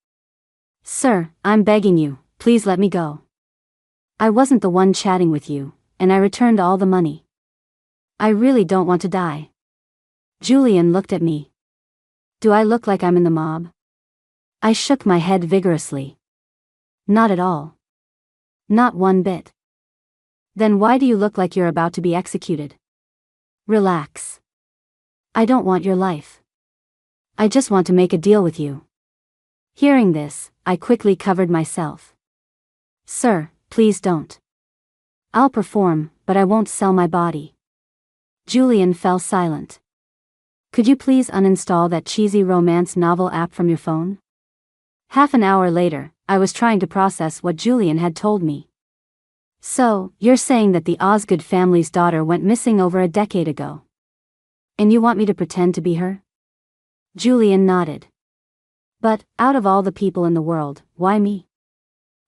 Sir, I'm begging you, please let me go. I wasn't the one chatting with you, and I returned all the money. I really don't want to die. Julian looked at me. Do I look like I'm in the mob? I shook my head vigorously. Not at all. Not one bit. Then why do you look like you're about to be executed? Relax. I don't want your life. I just want to make a deal with you. Hearing this, I quickly covered myself. Sir, please don't. I'll perform, but I won't sell my body. Julian fell silent. Could you please uninstall that cheesy romance novel app from your phone? Half an hour later, I was trying to process what Julian had told me. So, you're saying that the Osgood family's daughter went missing over a decade ago. And you want me to pretend to be her? Julian nodded. But, out of all the people in the world, why me?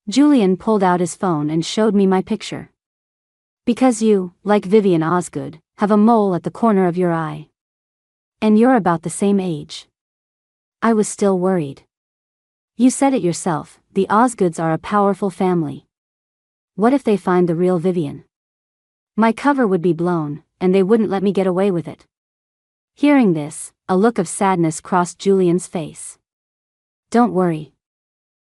Julian pulled out his phone and showed me my picture. Because you, like Vivian Osgood, have a mole at the corner of your eye. And you're about the same age. I was still worried. You said it yourself, the Osgoods are a powerful family. What if they find the real Vivian? My cover would be blown, and they wouldn't let me get away with it. Hearing this, a look of sadness crossed Julian's face. Don't worry.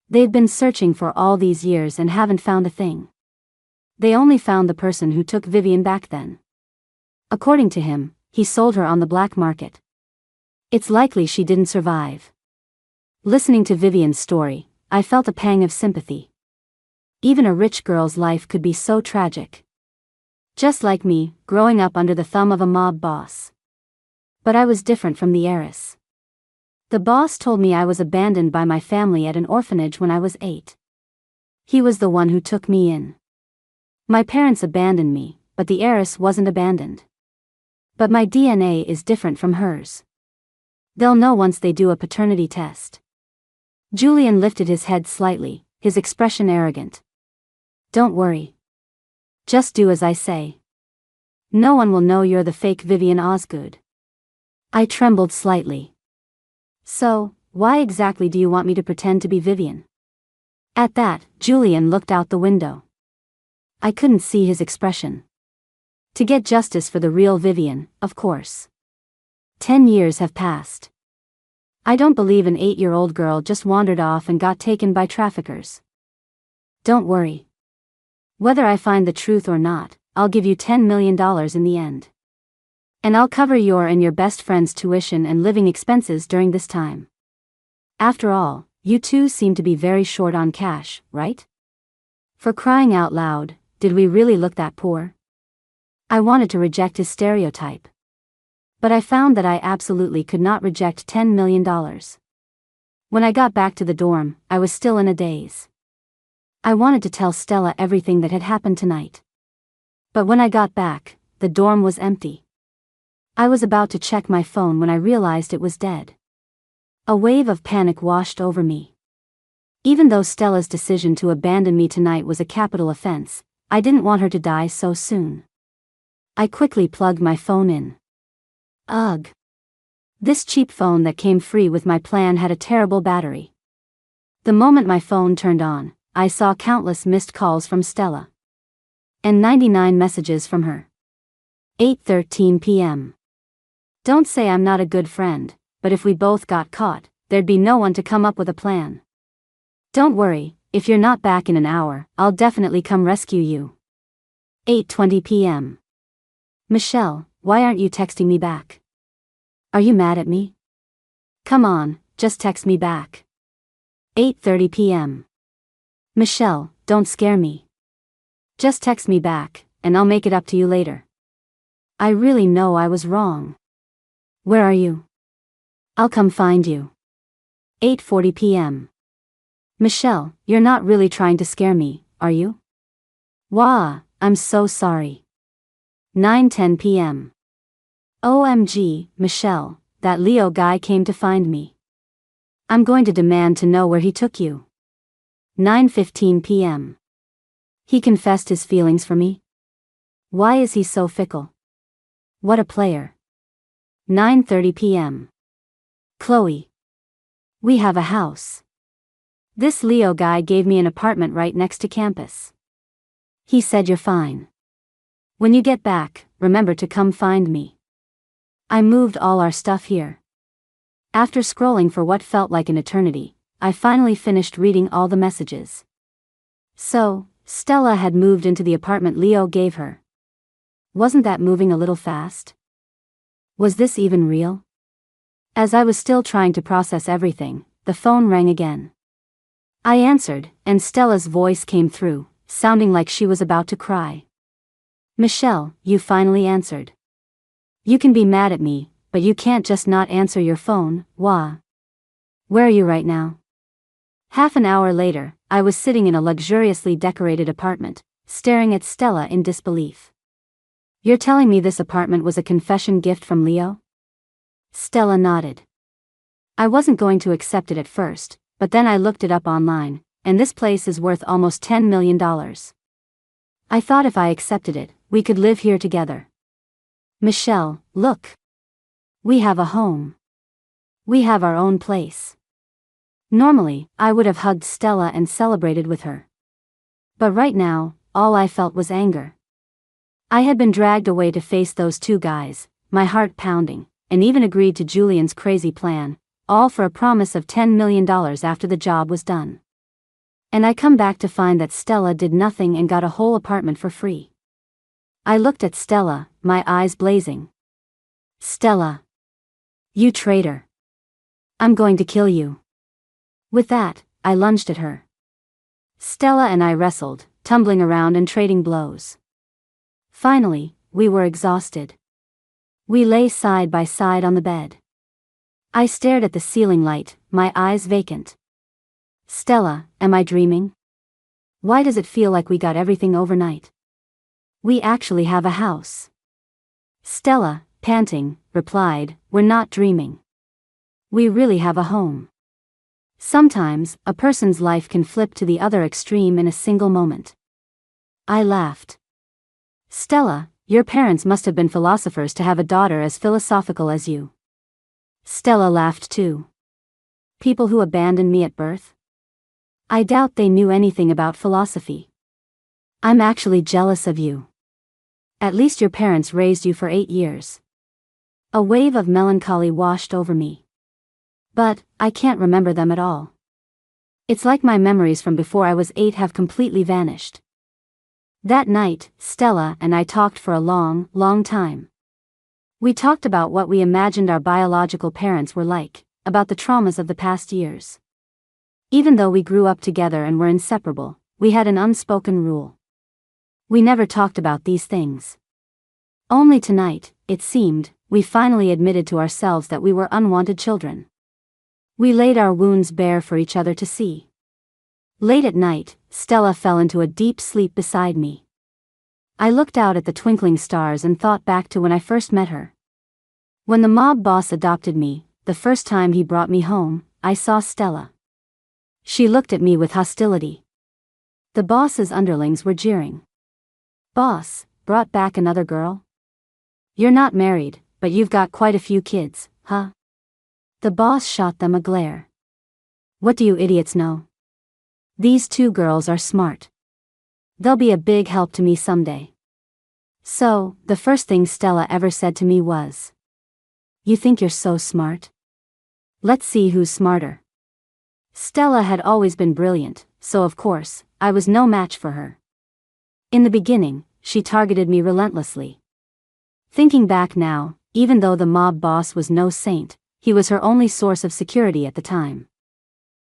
They've been searching for all these years and haven't found a thing. They only found the person who took Vivian back then. According to him, he sold her on the black market. It's likely she didn't survive. Listening to Vivian's story, I felt a pang of sympathy. Even a rich girl's life could be so tragic. Just like me, growing up under the thumb of a mob boss. But I was different from the heiress. The boss told me I was abandoned by my family at an orphanage when I was 8. He was the one who took me in. My parents abandoned me, but the heiress wasn't abandoned. But my DNA is different from hers. They'll know once they do a paternity test. Julian lifted his head slightly, his expression arrogant. Don't worry. Just do as I say. No one will know you're the fake Vivian Osgood. I trembled slightly. So, why exactly do you want me to pretend to be Vivian? At that, Julian looked out the window. I couldn't see his expression. To get justice for the real Vivian, of course. 10 years have passed. I don't believe an 8-year-old girl just wandered off and got taken by traffickers. Don't worry. Whether I find the truth or not, I'll give you $10 million in the end. And I'll cover your and your best friend's tuition and living expenses during this time. After all, you two seem to be very short on cash, right? For crying out loud, did we really look that poor? I wanted to reject his stereotype. But I found that I absolutely could not reject $10 million. When I got back to the dorm, I was still in a daze. I wanted to tell Stella everything that had happened tonight. But when I got back, the dorm was empty. I was about to check my phone when I realized it was dead. A wave of panic washed over me. Even though Stella's decision to abandon me tonight was a capital offense, I didn't want her to die so soon. I quickly plugged my phone in. Ugh. This cheap phone that came free with my plan had a terrible battery. The moment my phone turned on, I saw countless missed calls from Stella. And 99 messages from her. 8:13 p.m. Don't say I'm not a good friend, but if we both got caught, there'd be no one to come up with a plan. Don't worry, if you're not back in an hour, I'll definitely come rescue you. 8:20 p.m. Michelle, why aren't you texting me back? Are you mad at me? Come on, just text me back. 8:30 p.m. Michelle, don't scare me. Just text me back, and I'll make it up to you later. I really know I was wrong. Where are you? I'll come find you. 8:40 p.m. Michelle, you're not really trying to scare me, are you? Wah, I'm so sorry. 9:10 p.m. OMG, Michelle, that Leo guy came to find me. I'm going to demand to know where he took you. 9:15 p.m. He confessed his feelings for me? Why is he so fickle? What a player. 9:30 p.m. Chloe. We have a house. This Leo guy gave me an apartment right next to campus. He said you're fine. When you get back, remember to come find me. I moved all our stuff here. After scrolling for what felt like an eternity, I finally finished reading all the messages. So, Stella had moved into the apartment Leo gave her. Wasn't that moving a little fast? Was this even real? As I was still trying to process everything, the phone rang again. I answered, and Stella's voice came through, sounding like she was about to cry. Michelle, you finally answered. You can be mad at me, but you can't just not answer your phone, wah. Where are you right now? Half an hour later, I was sitting in a luxuriously decorated apartment, staring at Stella in disbelief. You're telling me this apartment was a confession gift from Leo? Stella nodded. I wasn't going to accept it at first, but then I looked it up online, and this place is worth almost $10 million. I thought if I accepted it, we could live here together. Michelle, look. We have a home. We have our own place. Normally, I would have hugged Stella and celebrated with her. But right now, all I felt was anger. I had been dragged away to face those two guys, my heart pounding, and even agreed to Julian's crazy plan, all for a promise of $10 million after the job was done. And I come back to find that Stella did nothing and got a whole apartment for free. I looked at Stella, my eyes blazing. Stella. You traitor. I'm going to kill you. With that, I lunged at her. Stella and I wrestled, tumbling around and trading blows. Finally, we were exhausted. We lay side by side on the bed. I stared at the ceiling light, my eyes vacant. Stella, am I dreaming? Why does it feel like we got everything overnight? We actually have a house. Stella, panting, replied, we're not dreaming. We really have a home. Sometimes, a person's life can flip to the other extreme in a single moment. I laughed. Stella, your parents must have been philosophers to have a daughter as philosophical as you. Stella laughed too. People who abandoned me at birth? I doubt they knew anything about philosophy. I'm actually jealous of you. At least your parents raised you for 8 years. A wave of melancholy washed over me. But, I can't remember them at all. It's like my memories from before I was 8 have completely vanished. That night, Stella and I talked for a long, long time. We talked about what we imagined our biological parents were like, about the traumas of the past years. Even though we grew up together and were inseparable, we had an unspoken rule. We never talked about these things. Only tonight, it seemed, we finally admitted to ourselves that we were unwanted children. We laid our wounds bare for each other to see. Late at night, Stella fell into a deep sleep beside me. I looked out at the twinkling stars and thought back to when I first met her. When the mob boss adopted me, the first time he brought me home, I saw Stella. She looked at me with hostility. The boss's underlings were jeering. Boss, brought back another girl? You're not married, but you've got quite a few kids, huh? The boss shot them a glare. What do you idiots know? These 2 girls are smart. They'll be a big help to me someday. So, the first thing Stella ever said to me was, you think you're so smart? Let's see who's smarter. Stella had always been brilliant, so of course, I was no match for her. In the beginning, she targeted me relentlessly. Thinking back now, even though the mob boss was no saint, he was her only source of security at the time.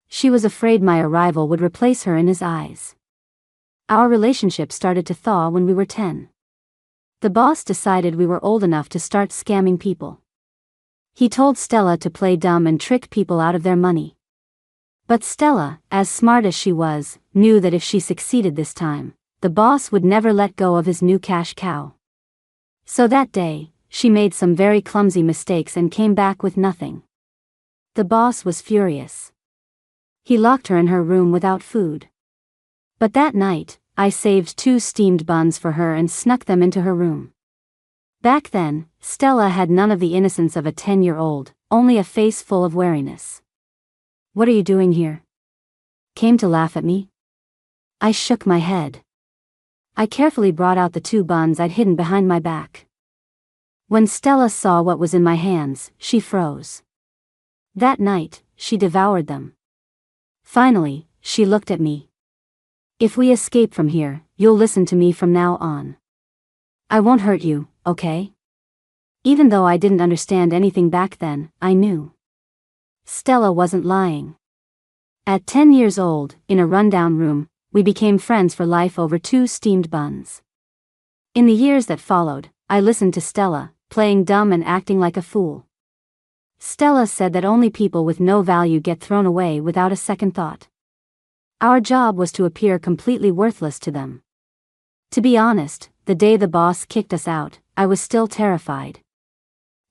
She was afraid my arrival would replace her in his eyes. Our relationship started to thaw when we were 10. The boss decided we were old enough to start scamming people. He told Stella to play dumb and trick people out of their money. But Stella, as smart as she was, knew that if she succeeded this time, the boss would never let go of his new cash cow. So that day, she made some very clumsy mistakes and came back with nothing. The boss was furious. He locked her in her room without food. But that night, I saved 2 steamed buns for her and snuck them into her room. Back then, Stella had none of the innocence of a 10-year-old, only a face full of wariness. "What are you doing here? Came to laugh at me?" I shook my head. I carefully brought out the 2 buns I'd hidden behind my back. When Stella saw what was in my hands, she froze. That night, she devoured them. Finally, she looked at me. "If we escape from here, you'll listen to me from now on. I won't hurt you, okay?" Even though I didn't understand anything back then, I knew. Stella wasn't lying. At 10 years old, in a rundown room, we became friends for life over 2 steamed buns. In the years that followed, I listened to Stella, playing dumb and acting like a fool. Stella said that only people with no value get thrown away without a second thought. Our job was to appear completely worthless to them. To be honest, the day the boss kicked us out, I was still terrified.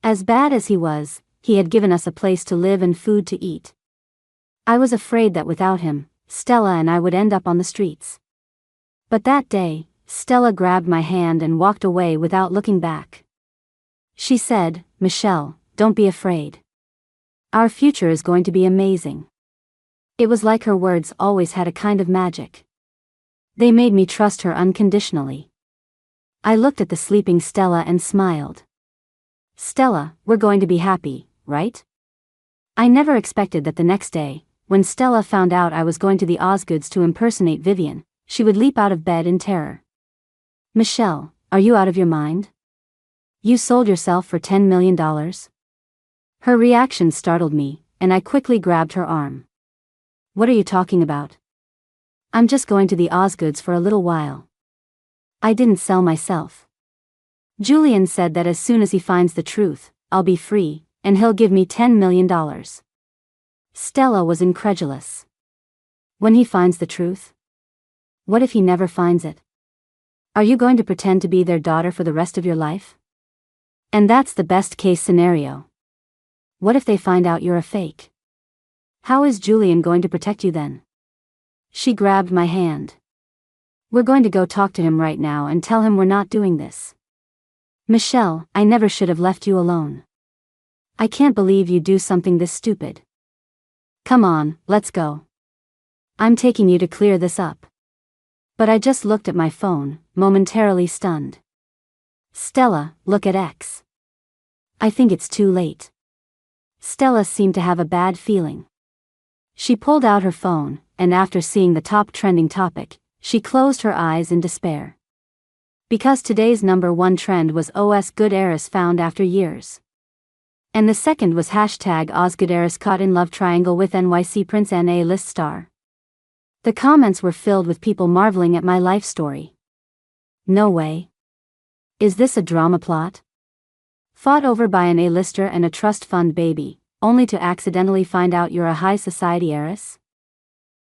As bad as he was, he had given us a place to live and food to eat. I was afraid that without him, Stella and I would end up on the streets. But that day, Stella grabbed my hand and walked away without looking back. She said, "Michelle, don't be afraid. Our future is going to be amazing." It was like her words always had a kind of magic. They made me trust her unconditionally. I looked at the sleeping Stella and smiled. "Stella, we're going to be happy, right?" I never expected that the next day, when Stella found out I was going to the Osgoods to impersonate Vivian, she would leap out of bed in terror. "Michelle, are you out of your mind? You sold yourself for $10 million? Her reaction startled me, and I quickly grabbed her arm. "What are you talking about? I'm just going to the Osgoods for a little while. I didn't sell myself. Julian said that as soon as he finds the truth, I'll be free, and he'll give me $10 million. Stella was incredulous. "When he finds the truth? What if he never finds it? Are you going to pretend to be their daughter for the rest of your life? And that's the best case scenario. What if they find out you're a fake? How is Julian going to protect you then?" She grabbed my hand. "We're going to go talk to him right now and tell him we're not doing this. Michelle, I never should have left you alone. I can't believe you do something this stupid. Come on, let's go. I'm taking you to clear this up." But I just looked at my phone, momentarily stunned. "Stella, look at X. I think it's too late." Stella seemed to have a bad feeling. She pulled out her phone, and after seeing the top trending topic, she closed her eyes in despair. Because today's #1 trend was OS Good Heiress found after years. And the second was hashtag Osgood Heiress caught in love triangle with NYC Prince and A-list star. The comments were filled with people marveling at my life story. No way. Is this a drama plot? Fought over by an A-lister and a trust fund baby, only to accidentally find out you're a high society heiress?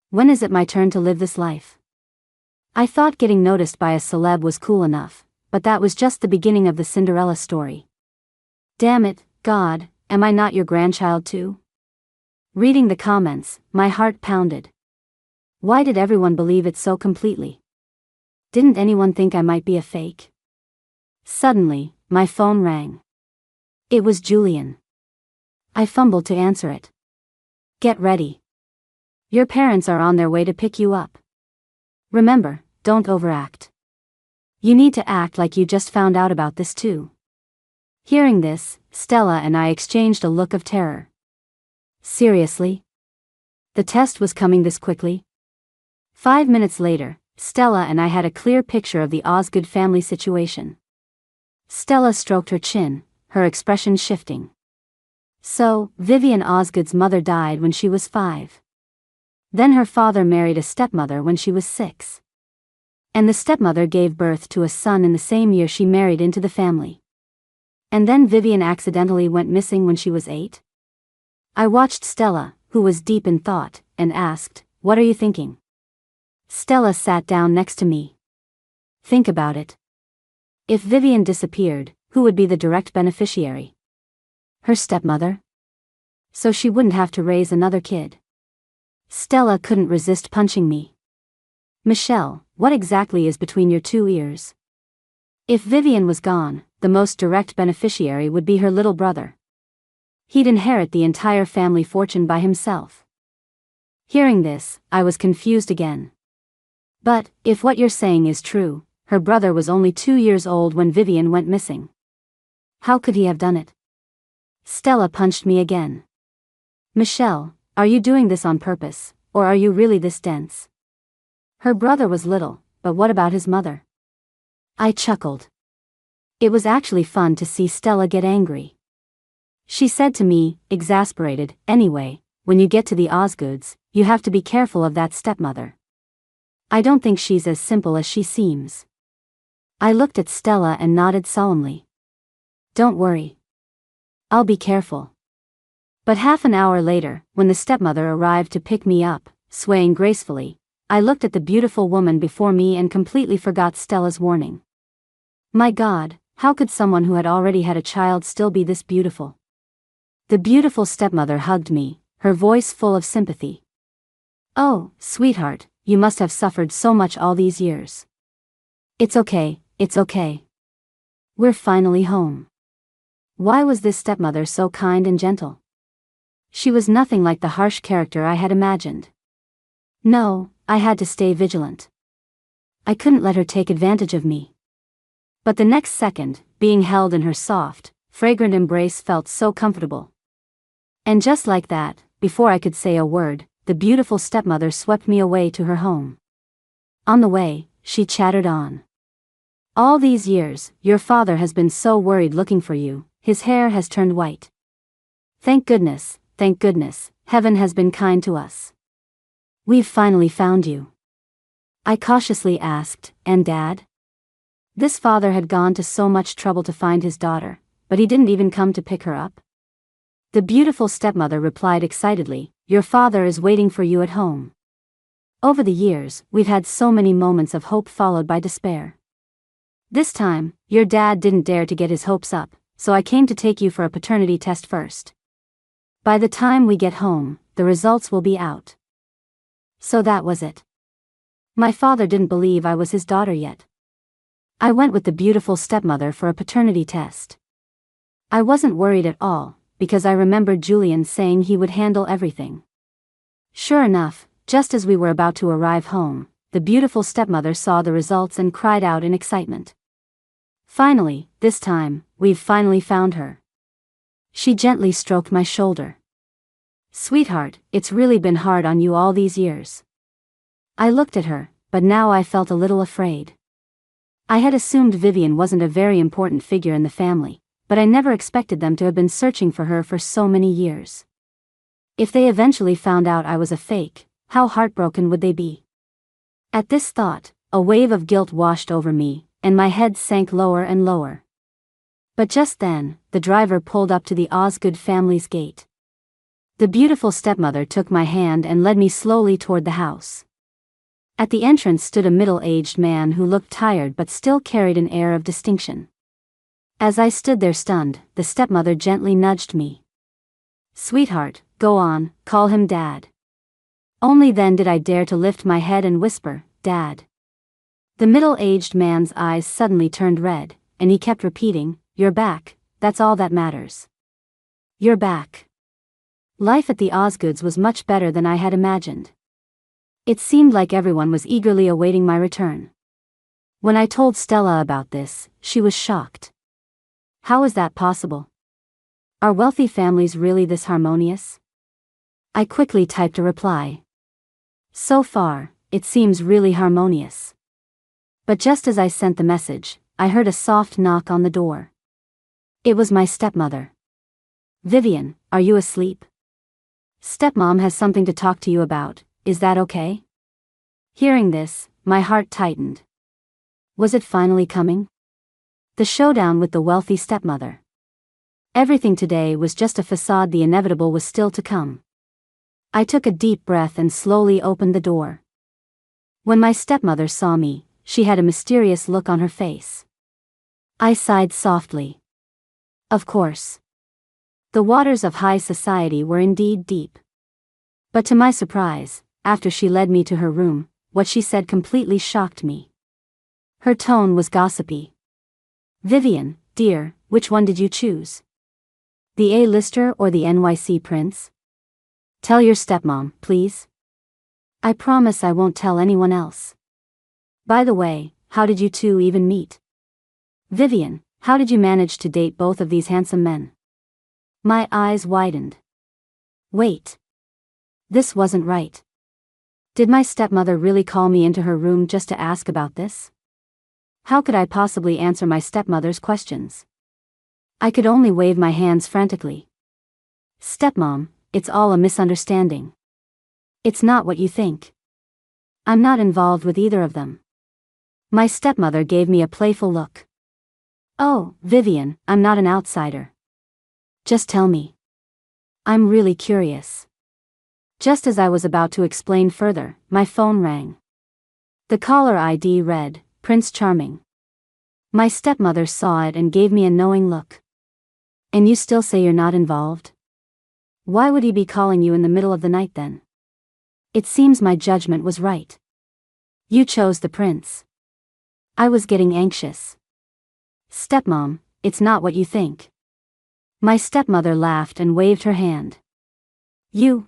When is it my turn to live this life? I thought getting noticed by a celeb was cool enough, but that was just the beginning of the Cinderella story. Damn it, God, am I not your grandchild too? Reading the comments, my heart pounded. Why did everyone believe it so completely? Didn't anyone think I might be a fake? Suddenly, my phone rang. It was Julian. I fumbled to answer it. "Get ready. Your parents are on their way to pick you up. Remember, don't overact. You need to act like you just found out about this too." Hearing this, Stella and I exchanged a look of terror. Seriously? The test was coming this quickly? 5 minutes later, Stella and I had a clear picture of the Osgood family situation. Stella stroked her chin, her expression shifting. So, Vivian Osgood's mother died when she was 5. Then her father married a stepmother when she was 6. And the stepmother gave birth to a son in the same year she married into the family. And then Vivian accidentally went missing when she was 8. I watched Stella, who was deep in thought, and asked, "What are you thinking?" Stella sat down next to me. Think about it. If Vivian disappeared, who would be the direct beneficiary? Her stepmother? So she wouldn't have to raise another kid. Stella couldn't resist punching me. Michelle, what exactly is between your 2 ears? If Vivian was gone, the most direct beneficiary would be her little brother. He'd inherit the entire family fortune by himself. Hearing this, I was confused again. But, if what you're saying is true, her brother was only 2 years old when Vivian went missing. How could he have done it? Stella punched me again. Michelle, are you doing this on purpose, or are you really this dense? Her brother was little, but what about his mother? I chuckled. It was actually fun to see Stella get angry. She said to me, exasperated, "Anyway, when you get to the Osgoods, you have to be careful of that stepmother. I don't think she's as simple as she seems." I looked at Stella and nodded solemnly. "Don't worry. I'll be careful." But half an hour later, when the stepmother arrived to pick me up, swaying gracefully, I looked at the beautiful woman before me and completely forgot Stella's warning. My God, how could someone who had already had a child still be this beautiful? The beautiful stepmother hugged me, her voice full of sympathy. "Oh, sweetheart, you must have suffered so much all these years." It's okay. We're finally home." Why was this stepmother so kind and gentle? She was nothing like the harsh character I had imagined. No, I had to stay vigilant. I couldn't let her take advantage of me. But the next second, being held in her soft, fragrant embrace felt so comfortable. And just like that, before I could say a word, the beautiful stepmother swept me away to her home. On the way, she chattered on. "All these years, your father has been so worried looking for you, his hair has turned white. Thank goodness, heaven has been kind to us. We've finally found you." I cautiously asked, "And Dad?" This father had gone to so much trouble to find his daughter, but he didn't even come to pick her up? The beautiful stepmother replied excitedly, "Your father is waiting for you at home. Over the years, we've had so many moments of hope followed by despair. This time, your dad didn't dare to get his hopes up, so I came to take you for a paternity test first. By the time we get home, the results will be out." So that was it. My father didn't believe I was his daughter yet. I went with the beautiful stepmother for a paternity test. I wasn't worried at all, because I remembered Julian saying he would handle everything. Sure enough, just as we were about to arrive home, the beautiful stepmother saw the results and cried out in excitement. "Finally, this time, we've finally found her." She gently stroked my shoulder. "Sweetheart, it's really been hard on you all these years." I looked at her, but now I felt a little afraid. I had assumed Vivian wasn't a very important figure in the family, but I never expected them to have been searching for her for so many years. If they eventually found out I was a fake, how heartbroken would they be? At this thought, a wave of guilt washed over me, and my head sank lower and lower. But just then, the driver pulled up to the Osgood family's gate. The beautiful stepmother took my hand and led me slowly toward the house. At the entrance stood a middle-aged man who looked tired but still carried an air of distinction. As I stood there stunned, the stepmother gently nudged me. "Sweetheart, go on, call him Dad." Only then did I dare to lift my head and whisper, "Dad." The middle-aged man's eyes suddenly turned red, and he kept repeating, "You're back, that's all that matters. You're back." Life at the Osgoods was much better than I had imagined. It seemed like everyone was eagerly awaiting my return. When I told Stella about this, she was shocked. How is that possible? Are wealthy families really this harmonious? I quickly typed a reply. So far, it seems really harmonious. But just as I sent the message, I heard a soft knock on the door. It was my stepmother. "Vivian, are you asleep? Stepmom has something to talk to you about," is that okay?" Hearing this, my heart tightened. Was it finally coming? The showdown with the wealthy stepmother. Everything today was just a facade, the inevitable was still to come. I took a deep breath and slowly opened the door. When my stepmother saw me, she had a mysterious look on her face. I sighed softly. Of course. The waters of high society were indeed deep. But to my surprise, after she led me to her room, what she said completely shocked me. Her tone was gossipy. "Vivian, dear, which one did you choose? The A-lister or the NYC prince? Tell your stepmom, please. I promise I won't tell anyone else. By the way, how did you two even meet? Vivian, how did you manage to date both of these handsome men?" My eyes widened. Wait. This wasn't right. Did my stepmother really call me into her room just to ask about this? How could I possibly answer my stepmother's questions? I could only wave my hands frantically. "Stepmom, it's all a misunderstanding. It's not what you think. I'm not involved with either of them." My stepmother gave me a playful look. "Oh, Vivian, I'm not an outsider. Just tell me. I'm really curious." Just as I was about to explain further, my phone rang. The caller ID read, "Prince Charming." My stepmother saw it and gave me a knowing look. "And you still say you're not involved? Why would he be calling you in the middle of the night then? It seems my judgment was right. You chose the prince." I was getting anxious. "Stepmom, it's not what you think." My stepmother laughed and waved her hand. You,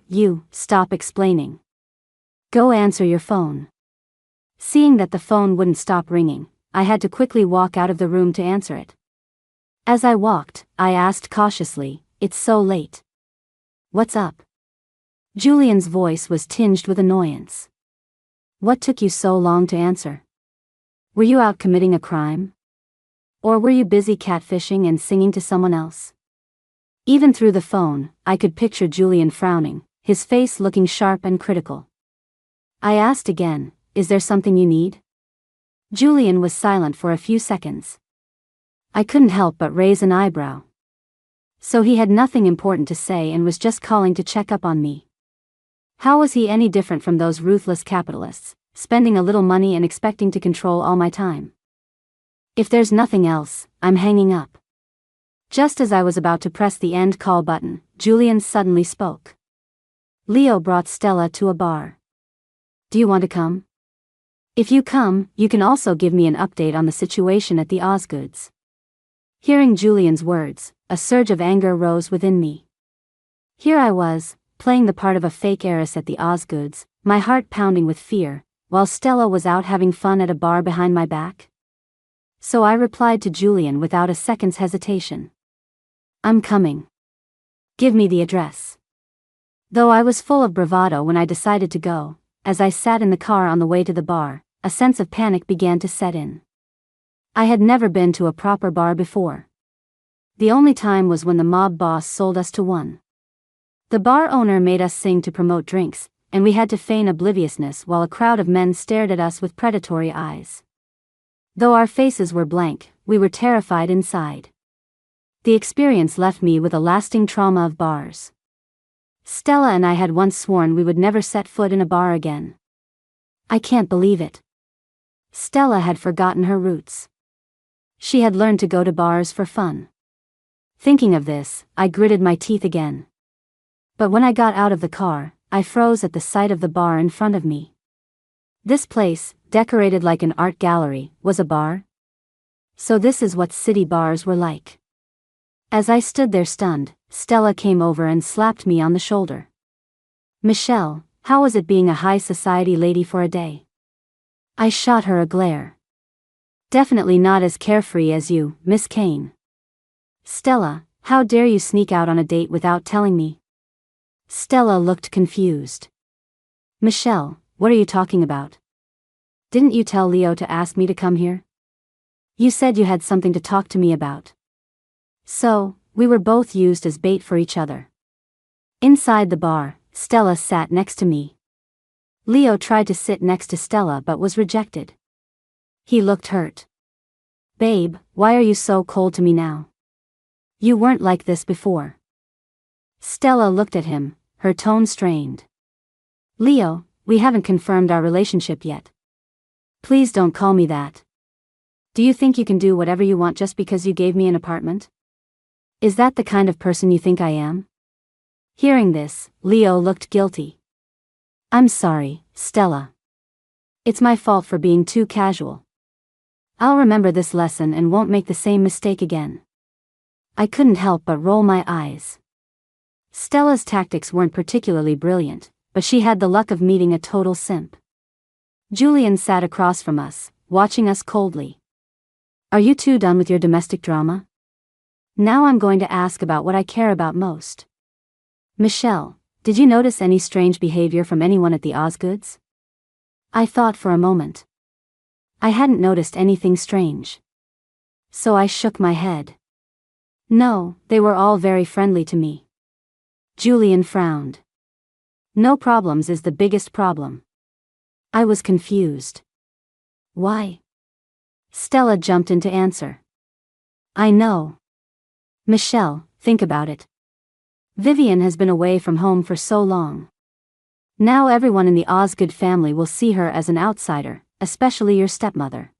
stop explaining. Go answer your phone." Seeing that the phone wouldn't stop ringing, I had to quickly walk out of the room to answer it. As I walked, I asked cautiously, "It's so late. What's up?" Julian's voice was tinged with annoyance. "What took you so long to answer? Were you out committing a crime? Or were you busy catfishing and singing to someone else?" Even through the phone, I could picture Julian frowning, his face looking sharp and critical. I asked again, "Is there something you need?" Julian was silent for a few seconds. I couldn't help but raise an eyebrow. So he had nothing important to say and was just calling to check up on me. How was he any different from those ruthless capitalists, spending a little money and expecting to control all my time? If there's nothing else, I'm hanging up. Just as I was about to press the end call button, Julian suddenly spoke. "Leo brought Stella to a bar. Do you want to come? If you come, you can also give me an update on the situation at the Osgoods." Hearing Julian's words, a surge of anger rose within me. Here I was, playing the part of a fake heiress at the Osgoods, my heart pounding with fear, while Stella was out having fun at a bar behind my back. So I replied to Julian without a second's hesitation. "I'm coming. Give me the address." Though I was full of bravado when I decided to go, as I sat in the car on the way to the bar, a sense of panic began to set in. I had never been to a proper bar before. The only time was when the mob boss sold us to one. The bar owner made us sing to promote drinks, and we had to feign obliviousness while a crowd of men stared at us with predatory eyes. Though our faces were blank, we were terrified inside. The experience left me with a lasting trauma of bars. Stella and I had once sworn we would never set foot in a bar again. I can't believe it. Stella had forgotten her roots. She had learned to go to bars for fun. Thinking of this, I gritted my teeth again. But when I got out of the car, I froze at the sight of the bar in front of me. This place, decorated like an art gallery, was a bar? So this is what city bars were like. As I stood there stunned, Stella came over and slapped me on the shoulder. "Michelle, how was it being a high society lady for a day?" I shot her a glare. "Definitely not as carefree as you, Miss Kane. Stella, how dare you sneak out on a date without telling me?" Stella looked confused. "Michelle, what are you talking about? Didn't you tell Leo to ask me to come here? You said you had something to talk to me about." So, we were both used as bait for each other. Inside the bar, Stella sat next to me. Leo tried to sit next to Stella but was rejected. He looked hurt. Babe, why are you so cold to me now? You weren't like this before. Stella looked at him, her tone strained. Leo, we haven't confirmed our relationship yet. Please don't call me that. Do you think you can do whatever you want just because you gave me an apartment? Is that the kind of person you think I am? Hearing this, Leo looked guilty. I'm sorry, Stella. It's my fault for being too casual. I'll remember this lesson and won't make the same mistake again. I couldn't help but roll my eyes. Stella's tactics weren't particularly brilliant, but she had the luck of meeting a total simp. Julian sat across from us, watching us coldly. Are you two done with your domestic drama? Now I'm going to ask about what I care about most. Michelle, did you notice any strange behavior from anyone at the Osgoods? I thought for a moment. I hadn't noticed anything strange. So I shook my head. No, they were all very friendly to me. Julian frowned. No problems is the biggest problem. I was confused. Why? Stella jumped in to answer. I know. Michelle, think about it. Vivian has been away from home for so long. Now everyone in the Osgood family will see her as an outsider, especially your stepmother.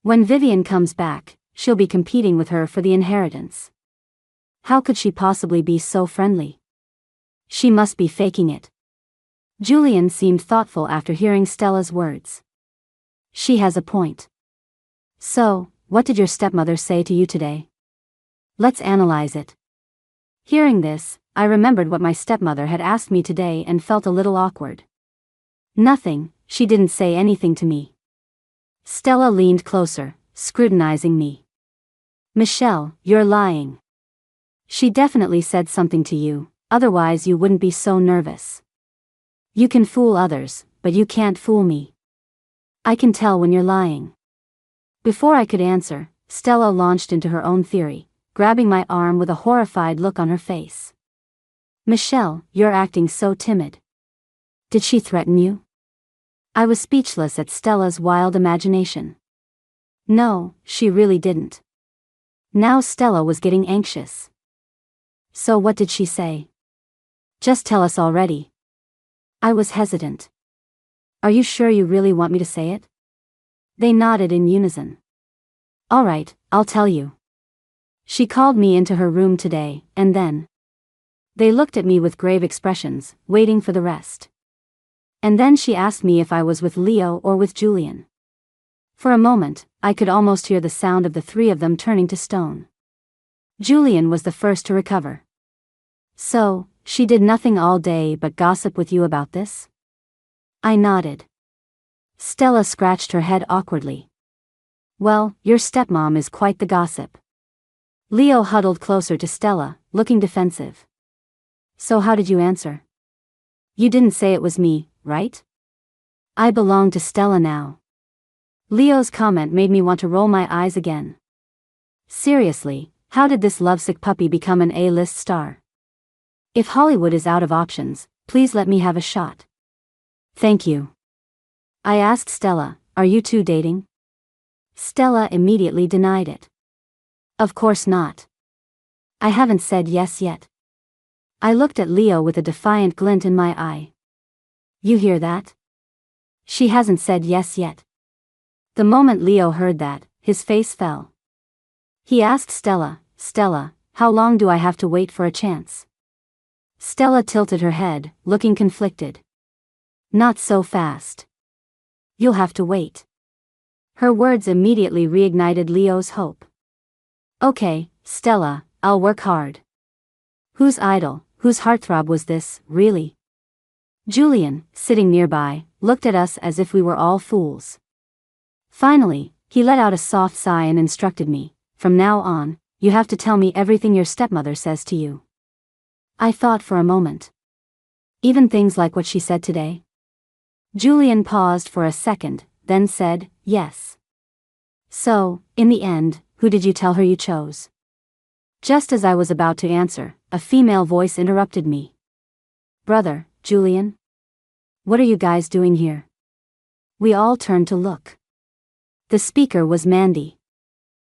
When Vivian comes back, she'll be competing with her for the inheritance. How could she possibly be so friendly? She must be faking it. Julian seemed thoughtful after hearing Stella's words. She has a point. So, what did your stepmother say to you today? Let's analyze it. Hearing this, I remembered what my stepmother had asked me today and felt a little awkward. Nothing, she didn't say anything to me. Stella leaned closer, scrutinizing me. Michelle, you're lying. She definitely said something to you, otherwise you wouldn't be so nervous. You can fool others, but you can't fool me. I can tell when you're lying. Before I could answer, Stella launched into her own theory, grabbing my arm with a horrified look on her face. Michelle, you're acting so timid. Did she threaten you? I was speechless at Stella's wild imagination. No, she really didn't. Now Stella was getting anxious. So what did she say? Just tell us already. I was hesitant. Are you sure you really want me to say it? They nodded in unison. All right, I'll tell you. She called me into her room today, and then. They looked at me with grave expressions, waiting for the rest. And then she asked me if I was with Leo or with Julian. For a moment, I could almost hear the sound of the three of them turning to stone. Julian was the first to recover. So, she did nothing all day but gossip with you about this? I nodded. Stella scratched her head awkwardly. Well, your stepmom is quite the gossip. Leo huddled closer to Stella, looking defensive. So how did you answer? You didn't say it was me, right? I belong to Stella now. Leo's comment made me want to roll my eyes again. Seriously, how did this lovesick puppy become an A-list star? If Hollywood is out of options, please let me have a shot. Thank you. I asked Stella, are you two dating? Stella immediately denied it. Of course not. I haven't said yes yet. I looked at Leo with a defiant glint in my eye. You hear that? She hasn't said yes yet. The moment Leo heard that, his face fell. He asked Stella, how long do I have to wait for a chance? Stella tilted her head, looking conflicted. Not so fast. You'll have to wait. Her words immediately reignited Leo's hope. Okay, Stella, I'll work hard. Whose idol, whose heartthrob was this, really? Julian, sitting nearby, looked at us as if we were all fools. Finally, he let out a soft sigh and instructed me, from now on, you have to tell me everything your stepmother says to you. I thought for a moment. Even things like what she said today? Julian paused for a second, then said, yes. So, in the end, who did you tell her you chose? Just as I was about to answer, a female voice interrupted me. Brother, Julian? What are you guys doing here? We all turned to look. The speaker was Mandy.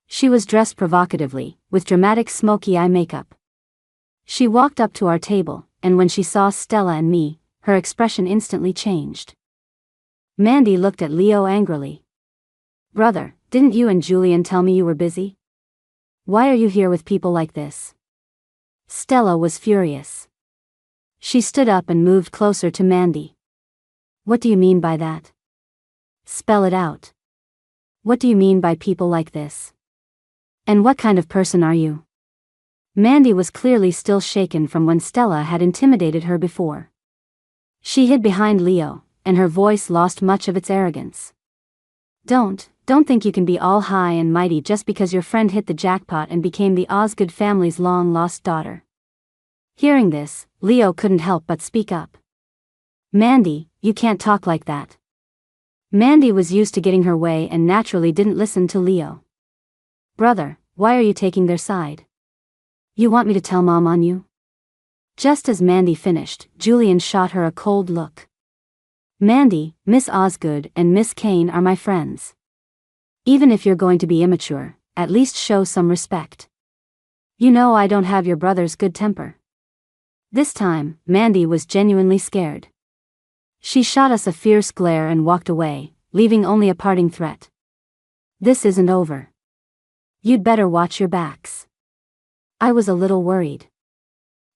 She was dressed provocatively, with dramatic smoky eye makeup. She walked up to our table, and when she saw Stella and me, her expression instantly changed. Mandy looked at Leo angrily. Brother, didn't you and Julian tell me you were busy? Why are you here with people like this? Stella was furious. She stood up and moved closer to Mandy. What do you mean by that? Spell it out. What do you mean by people like this? And what kind of person are you? Mandy was clearly still shaken from when Stella had intimidated her before. She hid behind Leo, and her voice lost much of its arrogance. Don't think you can be all high and mighty just because your friend hit the jackpot and became the Osgood family's long-lost daughter. Hearing this, Leo couldn't help but speak up. Mandy, you can't talk like that. Mandy was used to getting her way and naturally didn't listen to Leo. Brother, why are you taking their side? You want me to tell Mom on you? Just as Mandy finished, Julian shot her a cold look. Mandy, Miss Osgood and Miss Kane are my friends. Even if you're going to be immature, at least show some respect. You know I don't have your brother's good temper. This time, Mandy was genuinely scared. She shot us a fierce glare and walked away, leaving only a parting threat. This isn't over. You'd better watch your backs. I was a little worried.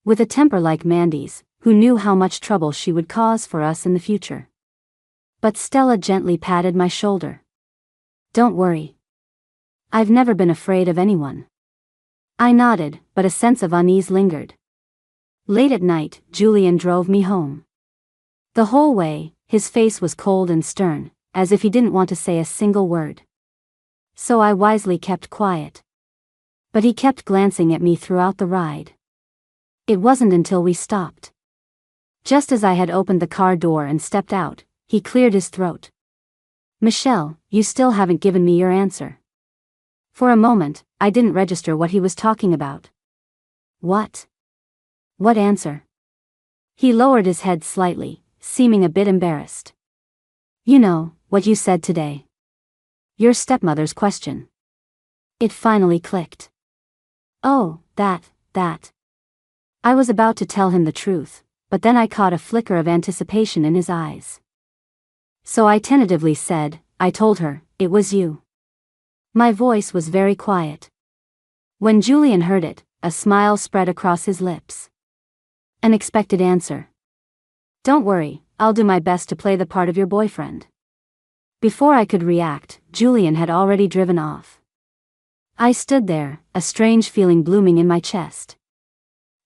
With a temper like Mandy's, who knew how much trouble she would cause for us in the future. But Stella gently patted my shoulder. Don't worry. I've never been afraid of anyone. I nodded, but a sense of unease lingered. Late at night, Julian drove me home. The whole way, his face was cold and stern, as if he didn't want to say a single word. So I wisely kept quiet. But he kept glancing at me throughout the ride. It wasn't until we stopped. Just as I had opened the car door and stepped out, he cleared his throat. Michelle, you still haven't given me your answer. For a moment, I didn't register what he was talking about. What? What answer? He lowered his head slightly, seeming a bit embarrassed. You know, what you said today. Your stepmother's question. It finally clicked. Oh, that. I was about to tell him the truth, but then I caught a flicker of anticipation in his eyes. So I tentatively said, I told her, it was you. My voice was very quiet. When Julian heard it, a smile spread across his lips. An expected answer. Don't worry, I'll do my best to play the part of your boyfriend. Before I could react, Julian had already driven off. I stood there, a strange feeling blooming in my chest.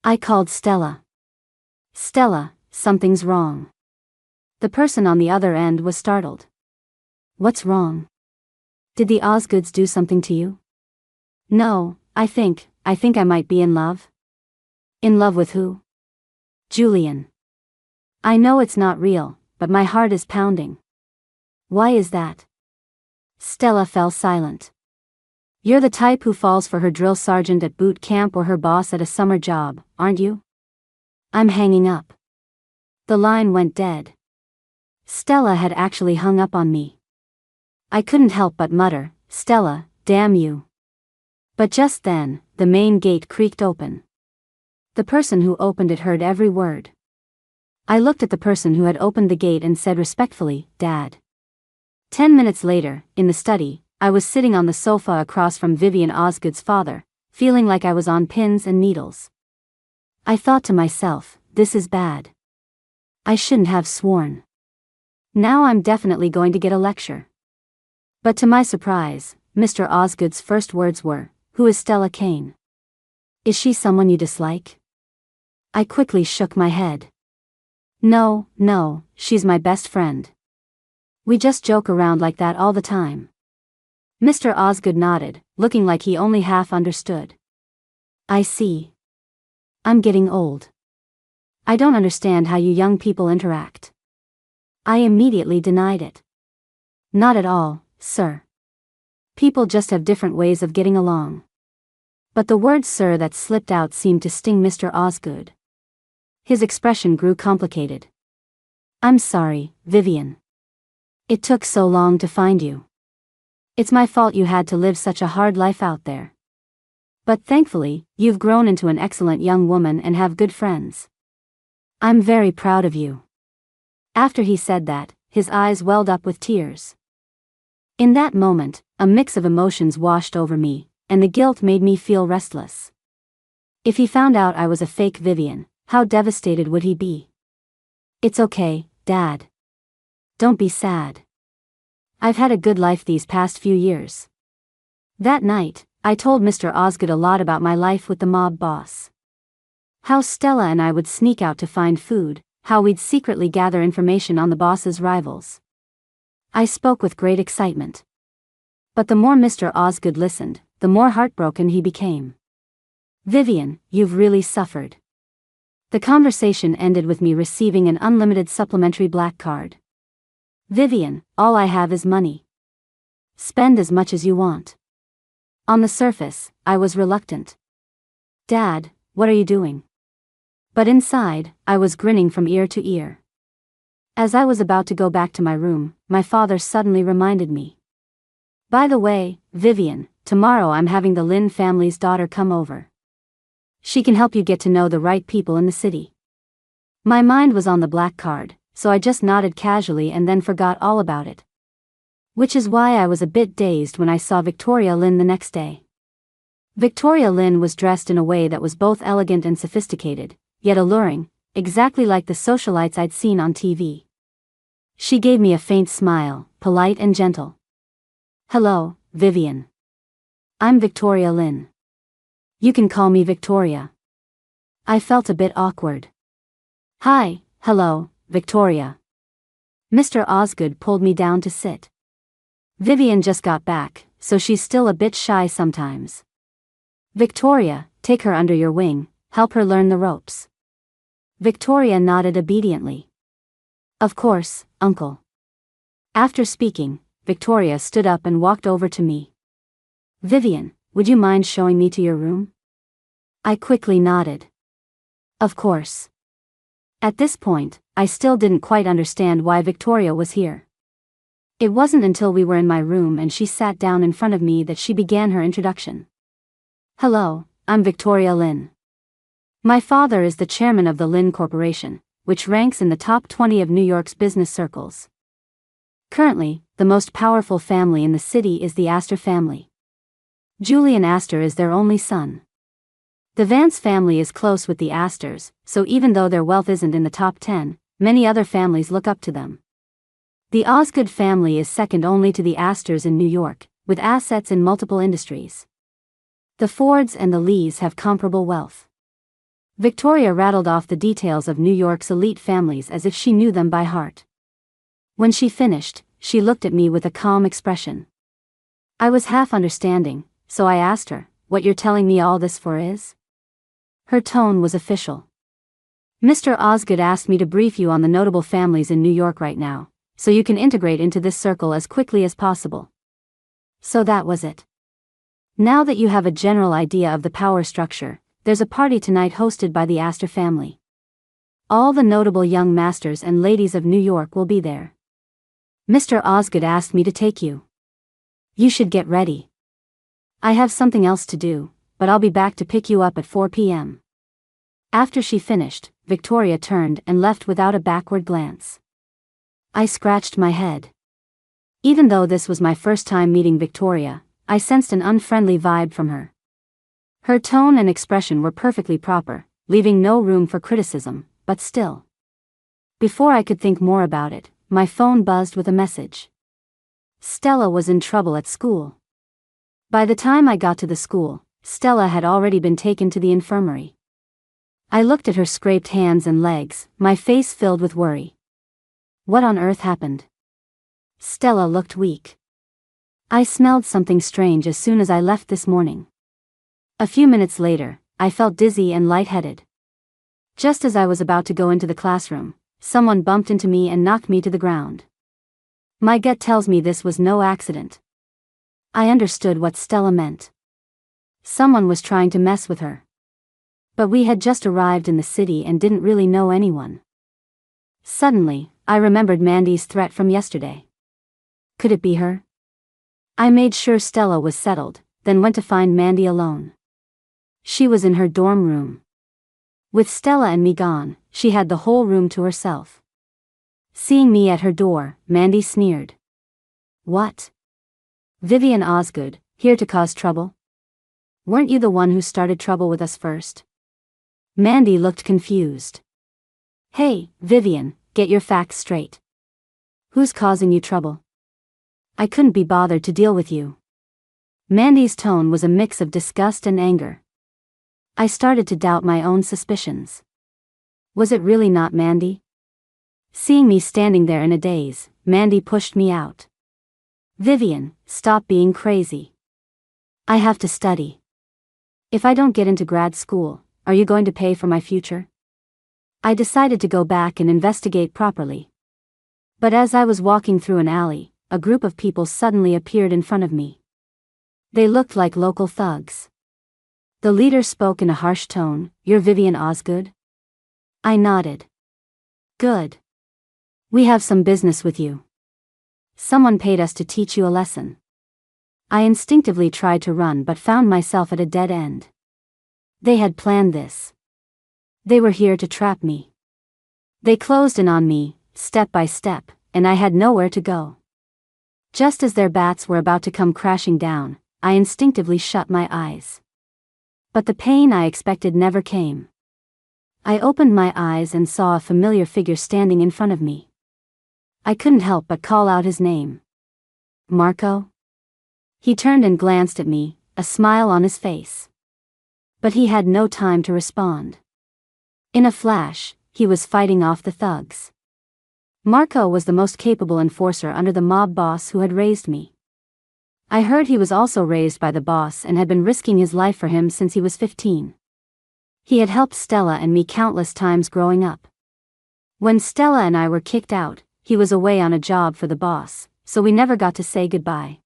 I called Stella. Stella, something's wrong. The person on the other end was startled. What's wrong? Did the Osgoods do something to you? No, I think I might be in love. In love with who? Julian. I know it's not real, but my heart is pounding. Why is that? Stella fell silent. You're the type who falls for her drill sergeant at boot camp or her boss at a summer job, aren't you? I'm hanging up. The line went dead. Stella had actually hung up on me. I couldn't help but mutter, Stella, damn you. But just then, the main gate creaked open. The person who opened it heard every word. I looked at the person who had opened the gate and said respectfully, Dad. 10 minutes later, in the study, I was sitting on the sofa across from Vivian Osgood's father, feeling like I was on pins and needles. I thought to myself, this is bad. I shouldn't have sworn. Now I'm definitely going to get a lecture. But to my surprise, Mr. Osgood's first words were, Who is Stella Kane? Is she someone you dislike? I quickly shook my head. No, she's my best friend. We just joke around like that all the time. Mr. Osgood nodded, looking like he only half understood. I see. I'm getting old. I don't understand how you young people interact. I immediately denied it. Not at all, sir. People just have different ways of getting along. But the word sir that slipped out seemed to sting Mr. Osgood. His expression grew complicated. I'm sorry, Vivian. It took so long to find you. It's my fault you had to live such a hard life out there. But thankfully, you've grown into an excellent young woman and have good friends. I'm very proud of you." After he said that, his eyes welled up with tears. In that moment, a mix of emotions washed over me, and the guilt made me feel restless. If he found out I was a fake Vivian, how devastated would he be? "It's okay, Dad. Don't be sad. I've had a good life these past few years." That night, I told Mr. Osgood a lot about my life with the mob boss. How Stella and I would sneak out to find food, how we'd secretly gather information on the boss's rivals. I spoke with great excitement. But the more Mr. Osgood listened, the more heartbroken he became. "Vivian, you've really suffered." The conversation ended with me receiving an unlimited supplementary black card. "Vivian, all I have is money. Spend as much as you want." On the surface, I was reluctant. "Dad, what are you doing?" But inside, I was grinning from ear to ear. As I was about to go back to my room, my father suddenly reminded me. "By the way, Vivian, tomorrow I'm having the Lynn family's daughter come over. She can help you get to know the right people in the city." My mind was on the black card, so I just nodded casually and then forgot all about it. Which is why I was a bit dazed when I saw Victoria Lynn the next day. Victoria Lynn was dressed in a way that was both elegant and sophisticated, yet alluring, exactly like the socialites I'd seen on TV. She gave me a faint smile, polite and gentle. "Hello, Vivian. I'm Victoria Lynn. You can call me Victoria." I felt a bit awkward. Hello, Victoria." Mr. Osgood pulled me down to sit. "Vivian just got back, so she's still a bit shy sometimes. Victoria, take her under your wing, help her learn the ropes." Victoria nodded obediently. "Of course, Uncle." After speaking, Victoria stood up and walked over to me. "Vivian, would you mind showing me to your room?" I quickly nodded. "Of course." At this point, I still didn't quite understand why Victoria was here. It wasn't until we were in my room and she sat down in front of me that she began her introduction. "Hello, I'm Victoria Lynn. My father is the chairman of the Lynn Corporation, which ranks in the top 20 of New York's business circles. Currently, the most powerful family in the city is the Astor family. Julian Astor is their only son. The Vance family is close with the Astors, so even though their wealth isn't in the top 10, many other families look up to them. The Osgood family is second only to the Astors in New York, with assets in multiple industries. The Fords and the Lees have comparable wealth." Victoria rattled off the details of New York's elite families as if she knew them by heart. When she finished, she looked at me with a calm expression. I was half understanding, so I asked her, "What you're telling me all this for is?" Her tone was official. "Mr. Osgood asked me to brief you on the notable families in New York right now, so you can integrate into this circle as quickly as possible." So that was it. Now that you have a general idea of the power structure, there's a party tonight hosted by the Astor family. All the notable young masters and ladies of New York will be there. Mr. Osgood asked me to take you. You should get ready. I have something else to do, but I'll be back to pick you up at 4 p.m. After she finished, Victoria turned and left without a backward glance. I scratched my head. Even though this was my first time meeting Victoria, I sensed an unfriendly vibe from her. Her tone and expression were perfectly proper, leaving no room for criticism, but still. Before I could think more about it, my phone buzzed with a message. Stella was in trouble at school. By the time I got to the school, Stella had already been taken to the infirmary. I looked at her scraped hands and legs, my face filled with worry. What on earth happened? Stella looked weak. I smelled something strange as soon as I left this morning. A few minutes later, I felt dizzy and lightheaded. Just as I was about to go into the classroom, someone bumped into me and knocked me to the ground. My gut tells me this was no accident. I understood what Stella meant. Someone was trying to mess with her. But we had just arrived in the city and didn't really know anyone. Suddenly, I remembered Mandy's threat from yesterday. Could it be her? I made sure Stella was settled, then went to find Mandy alone. She was in her dorm room. With Stella and me gone, she had the whole room to herself. Seeing me at her door, Mandy sneered. What? Vivian Osgood, here to cause trouble? Weren't you the one who started trouble with us first? Mandy looked confused. Hey, Vivian, get your facts straight. Who's causing you trouble? I couldn't be bothered to deal with you. Mandy's tone was a mix of disgust and anger. I started to doubt my own suspicions. Was it really not Mandy? Seeing me standing there in a daze, Mandy pushed me out. Vivian, stop being crazy. I have to study. If I don't get into grad school, are you going to pay for my future? I decided to go back and investigate properly. But as I was walking through an alley, a group of people suddenly appeared in front of me. They looked like local thugs. The leader spoke in a harsh tone, "You're Vivian Osgood?" I nodded. Good. We have some business with you. Someone paid us to teach you a lesson. I instinctively tried to run but found myself at a dead end. They had planned this. They were here to trap me. They closed in on me, step by step, and I had nowhere to go. Just as their bats were about to come crashing down, I instinctively shut my eyes. But the pain I expected never came. I opened my eyes and saw a familiar figure standing in front of me. I couldn't help but call out his name. Marco? He turned and glanced at me, a smile on his face. But he had no time to respond. In a flash, he was fighting off the thugs. Marco was the most capable enforcer under the mob boss who had raised me. I heard he was also raised by the boss and had been risking his life for him since he was 15. He had helped Stella and me countless times growing up. When Stella and I were kicked out, he was away on a job for the boss, so we never got to say goodbye.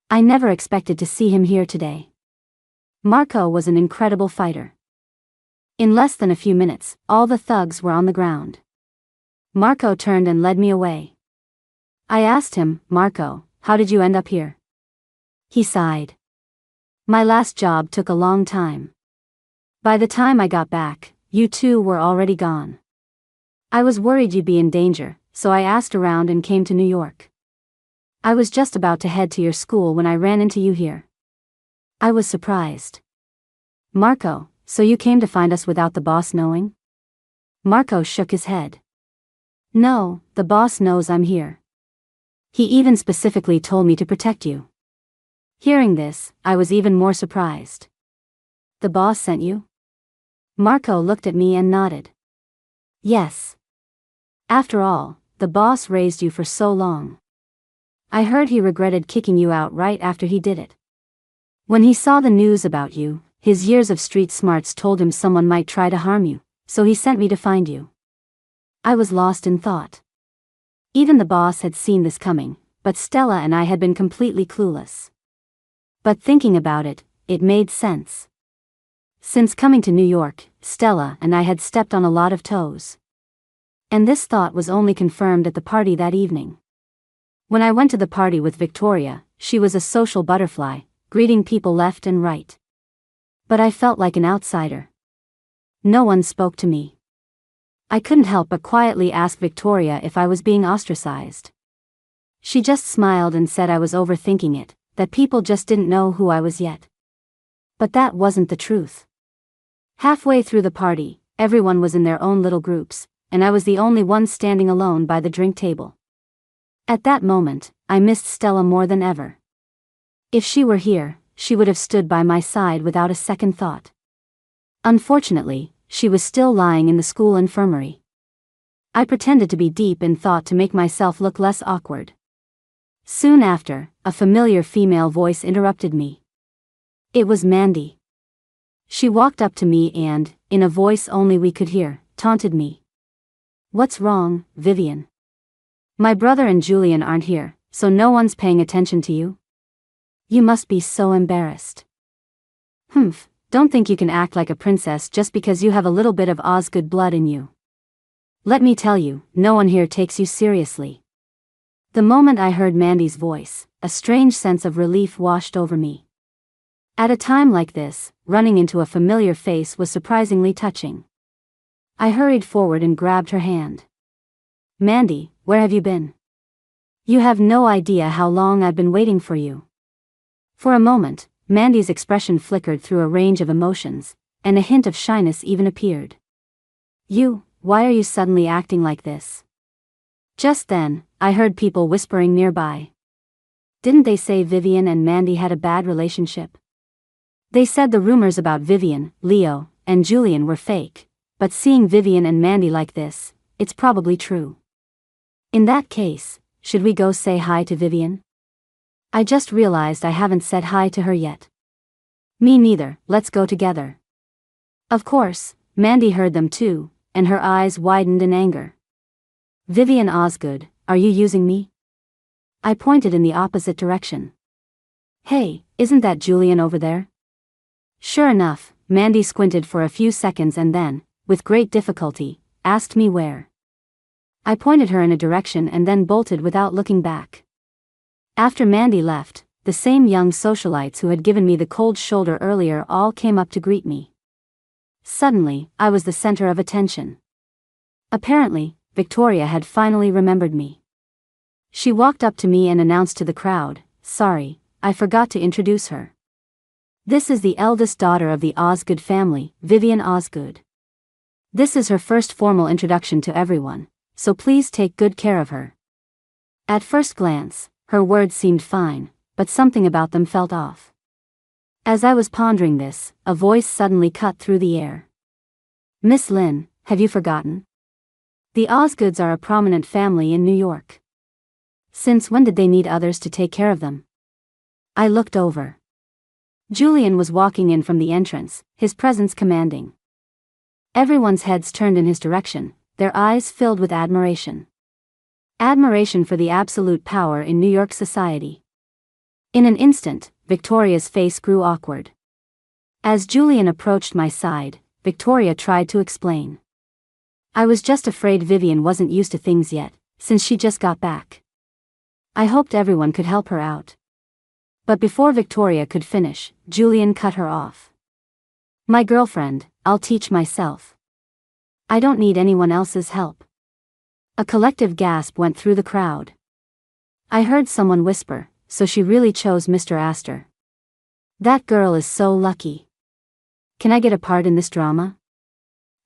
I never expected to see him here today. Marco was an incredible fighter. In less than a few minutes, all the thugs were on the ground. Marco turned and led me away. I asked him, "Marco, how did you end up here?" He sighed. "My last job took a long time. By the time I got back, you two were already gone. I was worried you'd be in danger, so I asked around and came to New York. I was just about to head to your school when I ran into you here." I was surprised. "Marco, so you came to find us without the boss knowing?" Marco shook his head. "No, the boss knows I'm here. He even specifically told me to protect you." Hearing this, I was even more surprised. "The boss sent you?" Marco looked at me and nodded. "Yes. After all, the boss raised you for so long. I heard he regretted kicking you out right after he did it. When he saw the news about you, his years of street smarts told him someone might try to harm you, so he sent me to find you." I was lost in thought. Even the boss had seen this coming, but Stella and I had been completely clueless. But thinking about it, it made sense. Since coming to New York, Stella and I had stepped on a lot of toes. And this thought was only confirmed at the party that evening. When I went to the party with Victoria, she was a social butterfly, greeting people left and right. But I felt like an outsider. No one spoke to me. I couldn't help but quietly ask Victoria if I was being ostracized. She just smiled and said I was overthinking it, that people just didn't know who I was yet. But that wasn't the truth. Halfway through the party, everyone was in their own little groups, and I was the only one standing alone by the drink table. At that moment, I missed Stella more than ever. If she were here, she would have stood by my side without a second thought. Unfortunately, she was still lying in the school infirmary. I pretended to be deep in thought to make myself look less awkward. Soon after, a familiar female voice interrupted me. It was Mandy. She walked up to me and, in a voice only we could hear, taunted me. "What's wrong, Vivian? My brother and Julian aren't here, so no one's paying attention to you? You must be so embarrassed. Don't think you can act like a princess just because you have a little bit of Osgood blood in you." Let me tell you, no one here takes you seriously. The moment I heard Mandy's voice, a strange sense of relief washed over me. At a time like this, running into a familiar face was surprisingly touching. I hurried forward and grabbed her hand. Mandy, where have you been? You have no idea how long I've been waiting for you. For a moment, Mandy's expression flickered through a range of emotions, and a hint of shyness even appeared. Why are you suddenly acting like this? Just then, I heard people whispering nearby. Didn't they say Vivian and Mandy had a bad relationship? They said the rumors about Vivian, Leo, and Julian were fake, but seeing Vivian and Mandy like this, it's probably true. In that case, should we go say hi to Vivian? I just realized I haven't said hi to her yet. Me neither, let's go together. Of course, Mandy heard them too, and her eyes widened in anger. Vivian Osgood, are you using me? I pointed in the opposite direction. Hey, isn't that Julian over there? Sure enough, Mandy squinted for a few seconds and then, with great difficulty, asked me where. I pointed her in a direction and then bolted without looking back. After Mandy left, the same young socialites who had given me the cold shoulder earlier all came up to greet me. Suddenly, I was the center of attention. Apparently, Victoria had finally remembered me. She walked up to me and announced to the crowd, "Sorry, I forgot to introduce her. This is the eldest daughter of the Osgood family, Vivian Osgood. This is her first formal introduction to everyone, so please take good care of her." At first glance, her words seemed fine, but something about them felt off. As I was pondering this, a voice suddenly cut through the air. "Miss Lynn, have you forgotten? The Osgoods are a prominent family in New York. Since when did they need others to take care of them?" I looked over. Julian was walking in from the entrance, his presence commanding. Everyone's heads turned in his direction, their eyes filled with admiration. Admiration for the absolute power in New York society. In an instant, Victoria's face grew awkward. As Julian approached my side, Victoria tried to explain. "I was just afraid Vivian wasn't used to things yet, since she just got back. I hoped everyone could help her out." But before Victoria could finish, Julian cut her off. "My girlfriend, I'll teach myself. I don't need anyone else's help." A collective gasp went through the crowd. I heard someone whisper, "So she really chose Mr. Astor. That girl is so lucky. Can I get a part in this drama?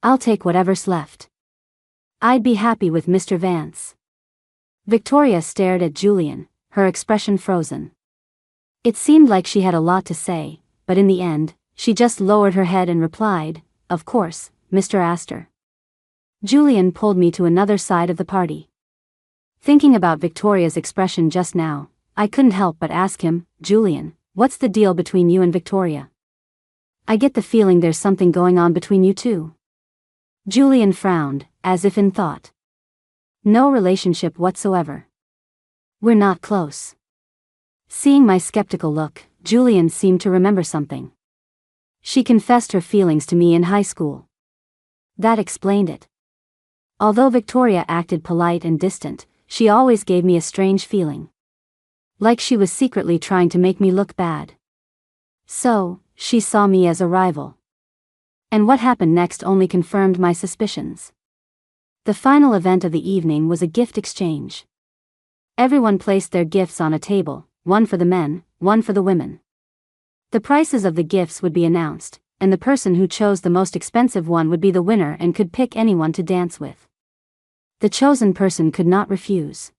I'll take whatever's left. I'd be happy with Mr. Vance." Victoria stared at Julian, her expression frozen. It seemed like she had a lot to say, but in the end, she just lowered her head and replied, "Of course, Mr. Astor." Julian pulled me to another side of the party. Thinking about Victoria's expression just now, I couldn't help but ask him, "Julian, what's the deal between you and Victoria? I get the feeling there's something going on between you two." Julian frowned, as if in thought. "No relationship whatsoever. We're not close." Seeing my skeptical look, Julian seemed to remember something. "She confessed her feelings to me in high school. That explained it. Although Victoria acted polite and distant, she always gave me a strange feeling. Like she was secretly trying to make me look bad. So, she saw me as a rival. And what happened next only confirmed my suspicions. The final event of the evening was a gift exchange. Everyone placed their gifts on a table, one for the men, one for the women. The prices of the gifts would be announced, and the person who chose the most expensive one would be the winner and could pick anyone to dance with. The chosen person could not refuse.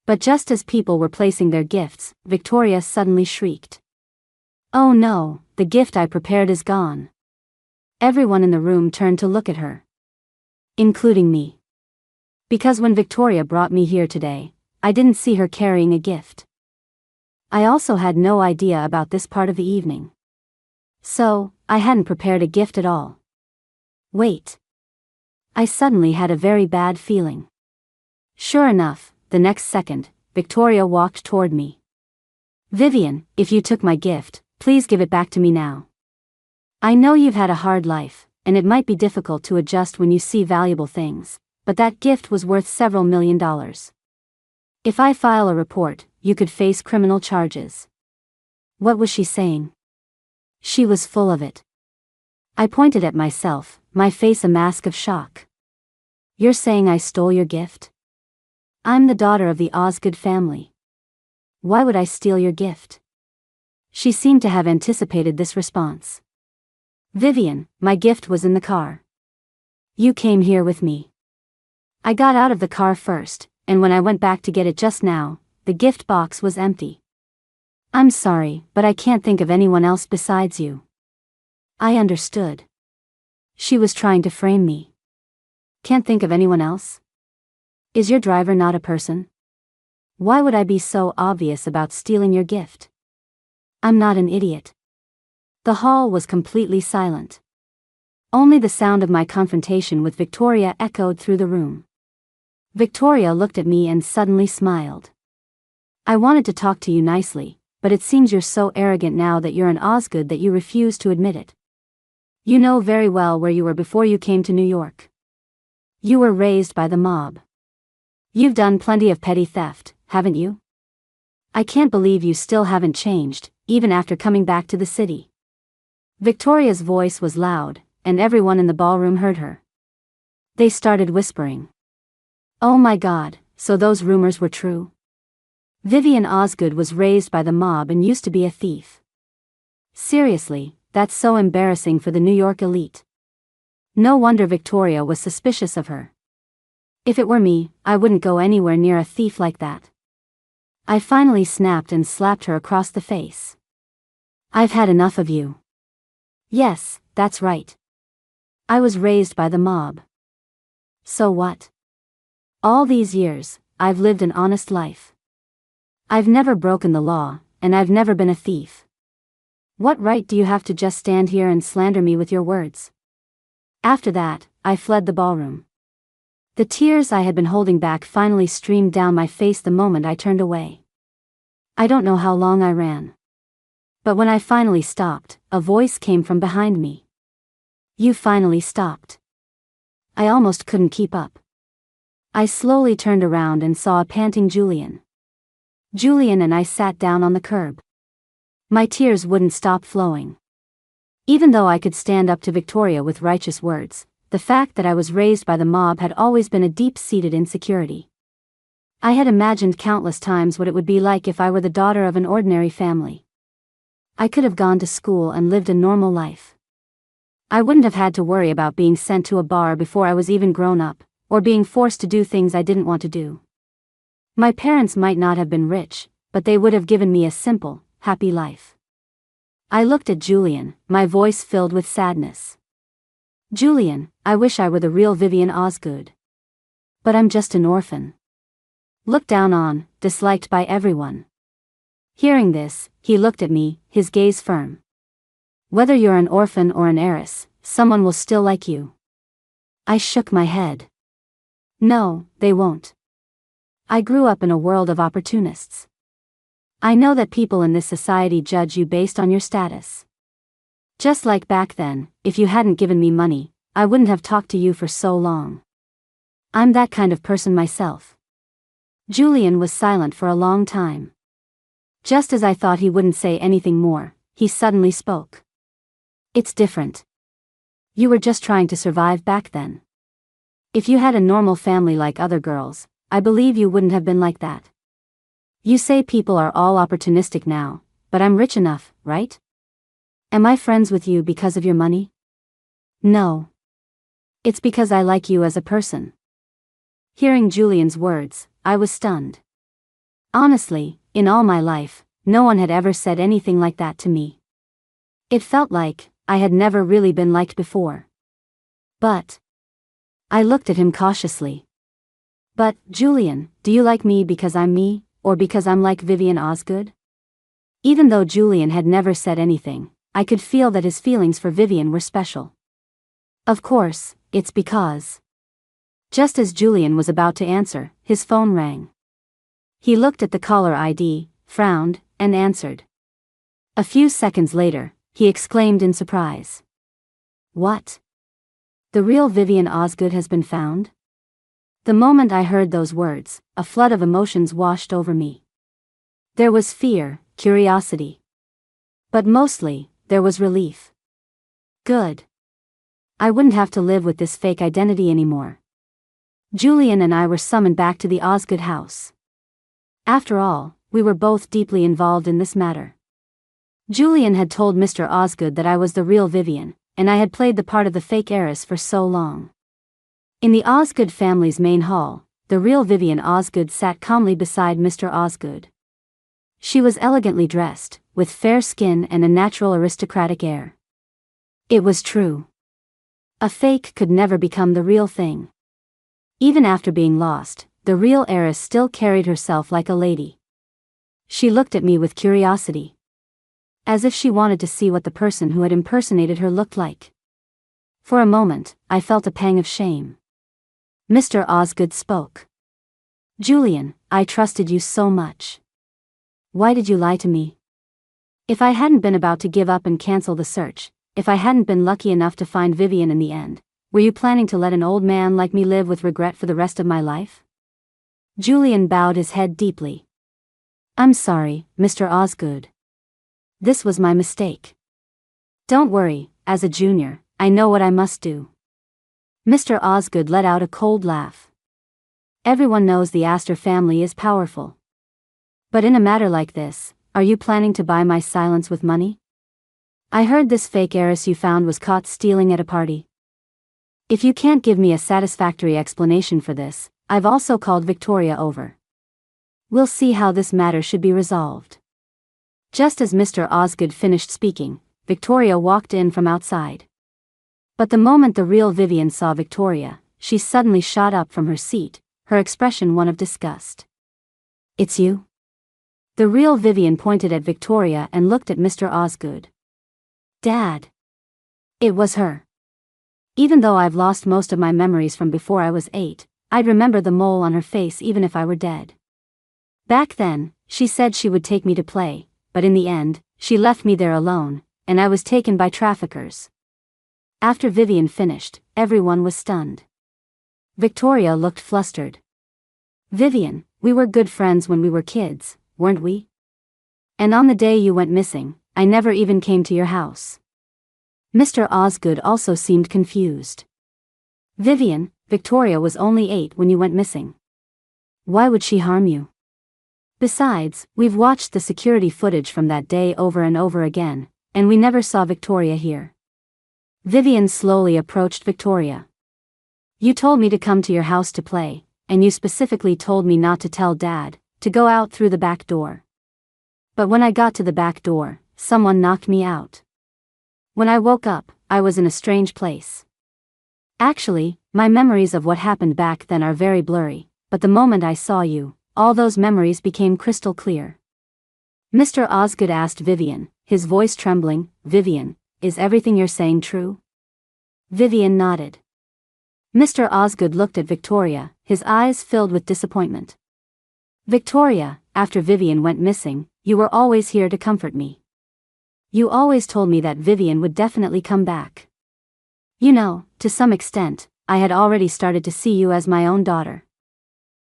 But just as people were placing their gifts, Victoria suddenly shrieked. "Oh no, the gift I prepared is gone." Everyone in the room turned to look at her. Including me. Because when Victoria brought me here today, I didn't see her carrying a gift. I also had no idea about this part of the evening. So, I hadn't prepared a gift at all. Wait. I suddenly had a very bad feeling. Sure enough, the next second, Victoria walked toward me. "Vivian, if you took my gift, please give it back to me now. I know you've had a hard life, and it might be difficult to adjust when you see valuable things, but that gift was worth several $1,000,000. If I file a report, you could face criminal charges. What was she saying? She was full of it. I pointed at myself, my face a mask of shock. You're saying I stole your gift? I'm the daughter of the Osgood family. Why would I steal your gift? She seemed to have anticipated this response. Vivian, my gift was in the car. You came here with me. I got out of the car first, and when I went back to get it just now, the gift box was empty. I'm sorry, but I can't think of anyone else besides you. I understood. She was trying to frame me. Can't think of anyone else? Is your driver not a person? Why would I be so obvious about stealing your gift? I'm not an idiot. The hall was completely silent. Only the sound of my confrontation with Victoria echoed through the room. Victoria looked at me and suddenly smiled. I wanted to talk to you nicely, but it seems you're so arrogant now that you're an Osgood that you refuse to admit it. You know very well where you were before you came to New York. You were raised by the mob. You've done plenty of petty theft, haven't you? I can't believe you still haven't changed, even after coming back to the city. Victoria's voice was loud, and everyone in the ballroom heard her. They started whispering. Oh my God, so those rumors were true? Vivian Osgood was raised by the mob and used to be a thief. Seriously, that's so embarrassing for the New York elite. No wonder Victoria was suspicious of her. If it were me, I wouldn't go anywhere near a thief like that. I finally snapped and slapped her across the face. I've had enough of you. Yes, that's right. I was raised by the mob. So what? All these years, I've lived an honest life. I've never broken the law, and I've never been a thief. What right do you have to just stand here and slander me with your words? After that, I fled the ballroom. The tears I had been holding back finally streamed down my face the moment I turned away. I don't know how long I ran. But when I finally stopped, a voice came from behind me. You finally stopped. I almost couldn't keep up. I slowly turned around and saw a panting Julian. Julian and I sat down on the curb. My tears wouldn't stop flowing. Even though I could stand up to Victoria with righteous words, the fact that I was raised by the mob had always been a deep-seated insecurity. I had imagined countless times what it would be like if I were the daughter of an ordinary family. I could have gone to school and lived a normal life. I wouldn't have had to worry about being sent to a bar before I was even grown up, or being forced to do things I didn't want to do. My parents might not have been rich, but they would have given me a simple, happy life. I looked at Julian, my voice filled with sadness. Julian, I wish I were the real Vivian Osgood. But I'm just an orphan. Looked down on, disliked by everyone. Hearing this, he looked at me, his gaze firm. Whether you're an orphan or an heiress, someone will still like you. I shook my head. No, they won't. I grew up in a world of opportunists. I know that people in this society judge you based on your status. Just like back then, if you hadn't given me money, I wouldn't have talked to you for so long. I'm that kind of person myself. Julian was silent for a long time. Just as I thought he wouldn't say anything more, he suddenly spoke. It's different. You were just trying to survive back then. If you had a normal family like other girls, I believe you wouldn't have been like that. You say people are all opportunistic now, but I'm rich enough, right? Am I friends with you because of your money? No. It's because I like you as a person. Hearing Julian's words, I was stunned. Honestly, in all my life, no one had ever said anything like that to me. It felt like I had never really been liked before. But I looked at him cautiously. But, Julian, do you like me because I'm me, or because I'm like Vivian Osgood? Even though Julian had never said anything, I could feel that his feelings for Vivian were special. Of course, it's because. Just as Julian was about to answer, his phone rang. He looked at the caller ID, frowned, and answered. A few seconds later, he exclaimed in surprise. What? The real Vivian Osgood has been found? The moment I heard those words, a flood of emotions washed over me. There was fear, curiosity. But mostly, there was relief. Good. I wouldn't have to live with this fake identity anymore. Julian and I were summoned back to the Osgood house. After all, we were both deeply involved in this matter. Julian had told Mr. Osgood that I was the real Vivian, and I had played the part of the fake heiress for so long. In the Osgood family's main hall, the real Vivian Osgood sat calmly beside Mr. Osgood. She was elegantly dressed, with fair skin and a natural aristocratic air. It was true. A fake could never become the real thing. Even after being lost, the real heiress still carried herself like a lady. She looked at me with curiosity. As if she wanted to see what the person who had impersonated her looked like. For a moment, I felt a pang of shame. Mr. Osgood spoke. "Julian, I trusted you so much. Why did you lie to me? If I hadn't been about to give up and cancel the search, if I hadn't been lucky enough to find Vivian in the end, were you planning to let an old man like me live with regret for the rest of my life?" Julian bowed his head deeply. "I'm sorry, Mr. Osgood. This was my mistake. Don't worry, as a junior, I know what I must do." Mr. Osgood let out a cold laugh. "Everyone knows the Astor family is powerful. But in a matter like this, are you planning to buy my silence with money? I heard this fake heiress you found was caught stealing at a party. If you can't give me a satisfactory explanation for this, I've also called Victoria over. We'll see how this matter should be resolved." Just as Mr. Osgood finished speaking, Victoria walked in from outside. But the moment the real Vivian saw Victoria, she suddenly shot up from her seat, her expression one of disgust. "It's you?" The real Vivian pointed at Victoria and looked at Mr. Osgood. "Dad." It was her. Even though I've lost most of my memories from before I was 8, I'd remember the mole on her face even if I were dead. Back then, she said she would take me to play, but in the end, she left me there alone, and I was taken by traffickers. After Vivian finished, everyone was stunned. Victoria looked flustered. "Vivian, we were good friends when we were kids, weren't we? And on the day you went missing, I never even came to your house." Mr. Osgood also seemed confused. "Vivian, Victoria was only 8 when you went missing. Why would she harm you? Besides, we've watched the security footage from that day over and over again, and we never saw Victoria here." Vivian slowly approached Victoria. "You told me to come to your house to play, and you specifically told me not to tell Dad, to go out through the back door. But when I got to the back door, someone knocked me out. When I woke up, I was in a strange place. Actually, my memories of what happened back then are very blurry, but the moment I saw you, all those memories became crystal clear." Mr. Osgood asked Vivian, his voice trembling, "Vivian, is everything you're saying true?" Vivian nodded. Mr. Osgood looked at Victoria, his eyes filled with disappointment. "Victoria, after Vivian went missing, you were always here to comfort me. You always told me that Vivian would definitely come back. You know, to some extent, I had already started to see you as my own daughter.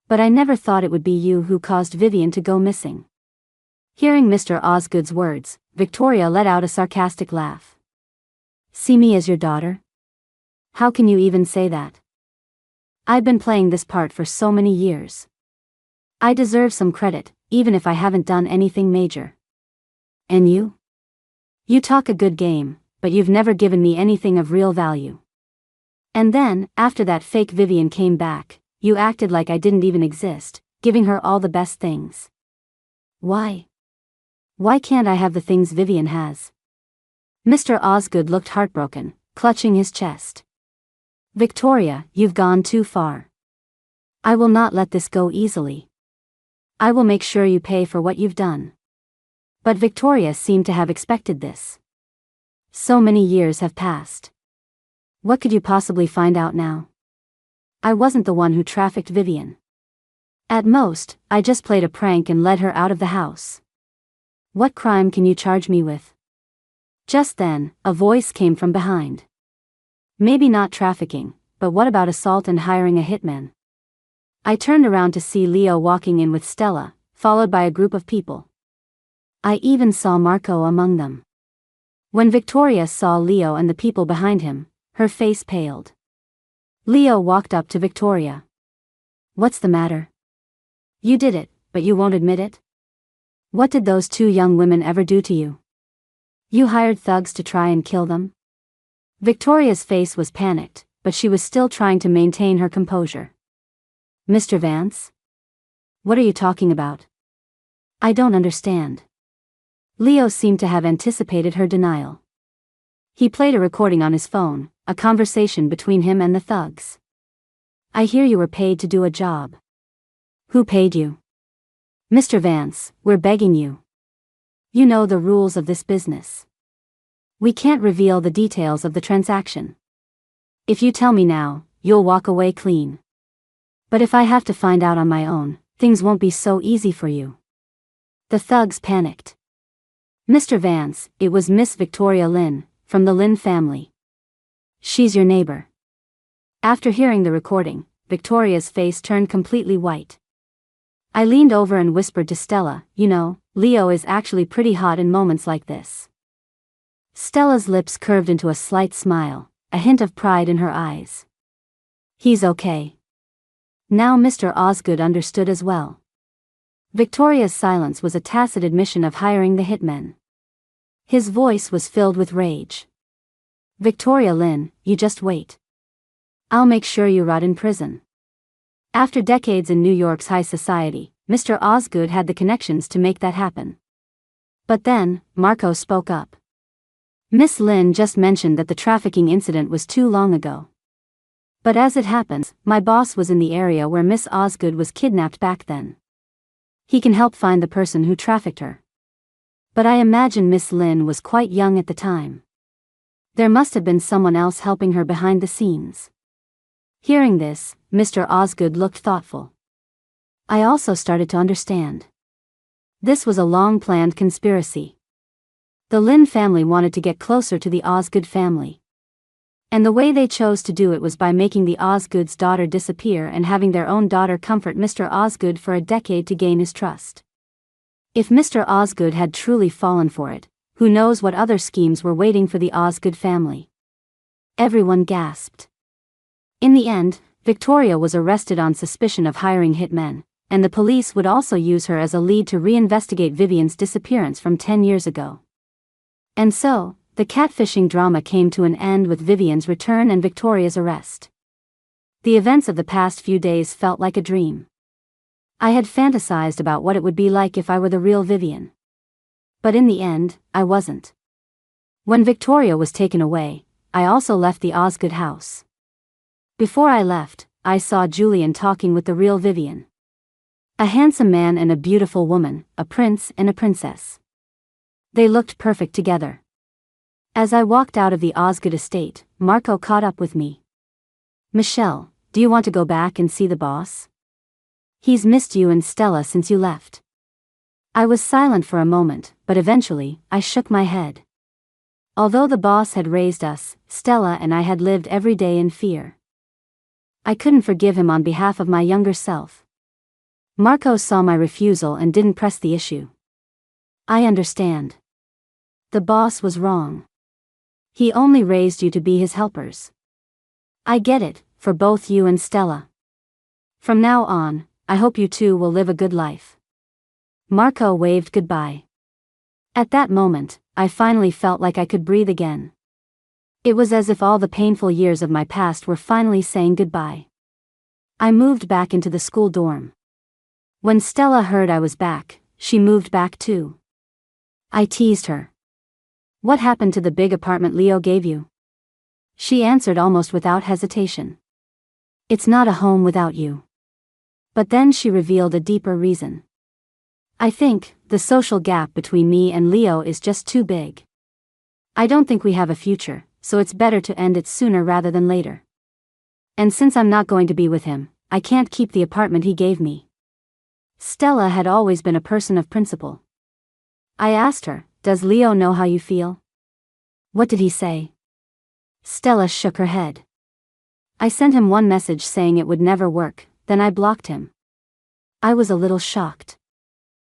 But I never thought it would be you who caused Vivian to go missing." Hearing Mr. Osgood's words, Victoria let out a sarcastic laugh. "See me as your daughter? How can you even say that? I've been playing this part for so many years. I deserve some credit, even if I haven't done anything major. And you? You talk a good game, but you've never given me anything of real value. And then, after that fake Vivian came back, you acted like I didn't even exist, giving her all the best things. Why? Why can't I have the things Vivian has?" Mr. Osgood looked heartbroken, clutching his chest. "Victoria, you've gone too far. I will not let this go easily. I will make sure you pay for what you've done." But Victoria seemed to have expected this. So many years have passed. What could you possibly find out now? I wasn't the one who trafficked Vivian. At most, I just played a prank and led her out of the house. What crime can you charge me with? Just then, a voice came from behind. "Maybe not trafficking, but what about assault and hiring a hitman?" I turned around to see Leo walking in with Stella, followed by a group of people. I even saw Marco among them. When Victoria saw Leo and the people behind him, her face paled. Leo walked up to Victoria. "What's the matter? You did it, but you won't admit it? What did those two young women ever do to you? You hired thugs to try and kill them?" Victoria's face was panicked, but she was still trying to maintain her composure. "Mr. Vance? What are you talking about? I don't understand." Leo seemed to have anticipated her denial. He played a recording on his phone, a conversation between him and the thugs. "I hear you were paid to do a job. Who paid you? Mr. Vance, we're begging you. You know the rules of this business. We can't reveal the details of the transaction. If you tell me now, you'll walk away clean. But if I have to find out on my own, things won't be so easy for you." The thugs panicked. "Mr. Vance, it was Miss Victoria Lynn, from the Lynn family. She's your neighbor." After hearing the recording, Victoria's face turned completely white. I leaned over and whispered to Stella, "You know, Leo is actually pretty hot in moments like this." Stella's lips curved into a slight smile, a hint of pride in her eyes. "He's okay." Now Mr. Osgood understood as well. Victoria's silence was a tacit admission of hiring the hitmen. His voice was filled with rage. "Victoria Lynn, you just wait. I'll make sure you rot in prison." After decades in New York's high society, Mr. Osgood had the connections to make that happen. But then, Marco spoke up. "Miss Lynn just mentioned that the trafficking incident was too long ago. But as it happens, my boss was in the area where Miss Osgood was kidnapped back then. He can help find the person who trafficked her. But I imagine Miss Lynn was quite young at the time. There must have been someone else helping her behind the scenes." Hearing this, Mr. Osgood looked thoughtful. I also started to understand. This was a long-planned conspiracy. The Lynn family wanted to get closer to the Osgood family. And the way they chose to do it was by making the Osgood's daughter disappear and having their own daughter comfort Mr. Osgood for a decade to gain his trust. If Mr. Osgood had truly fallen for it, who knows what other schemes were waiting for the Osgood family. Everyone gasped. In the end, Victoria was arrested on suspicion of hiring hitmen, and the police would also use her as a lead to reinvestigate Vivian's disappearance from 10 years ago. And so, the catfishing drama came to an end with Vivian's return and Victoria's arrest. The events of the past few days felt like a dream. I had fantasized about what it would be like if I were the real Vivian. But in the end, I wasn't. When Victoria was taken away, I also left the Osgood house. Before I left, I saw Julian talking with the real Vivian. A handsome man and a beautiful woman, a prince and a princess. They looked perfect together. As I walked out of the Osgood estate, Marco caught up with me. "Michelle, do you want to go back and see the boss? He's missed you and Stella since you left." I was silent for a moment, but eventually, I shook my head. Although the boss had raised us, Stella and I had lived every day in fear. I couldn't forgive him on behalf of my younger self. Marco saw my refusal and didn't press the issue. "I understand. The boss was wrong. He only raised you to be his helpers. I get it, for both you and Stella. From now on, I hope you two will live a good life." Marco waved goodbye. At that moment, I finally felt like I could breathe again. It was as if all the painful years of my past were finally saying goodbye. I moved back into the school dorm. When Stella heard I was back, she moved back too. I teased her. "What happened to the big apartment Leo gave you?" She answered almost without hesitation. "It's not a home without you." But then she revealed a deeper reason. "I think, the social gap between me and Leo is just too big. I don't think we have a future, so it's better to end it sooner rather than later. And since I'm not going to be with him, I can't keep the apartment he gave me." Stella had always been a person of principle. I asked her, "Does Leo know how you feel?" "What did he say?" Stella shook her head. "I sent him one message saying it would never work, then I blocked him. I was a little shocked.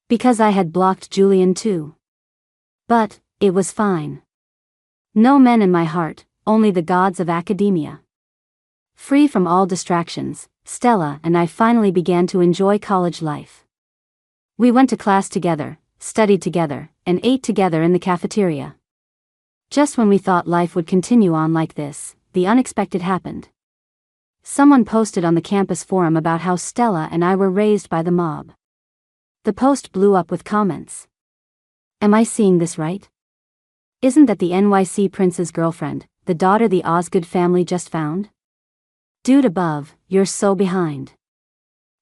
Because I had blocked Julian too. But it was fine. No men in my heart, only the gods of academia. Free from all distractions, Stella and I finally began to enjoy college life. We went to class together, studied together, and ate together in the cafeteria. Just when we thought life would continue on like this, the unexpected happened. Someone posted on the campus forum about how Stella and I were raised by the mob. The post blew up with comments. Am I seeing this right? Isn't that the NYC prince's girlfriend, the daughter the Osgood family just found? Dude above, you're so behind.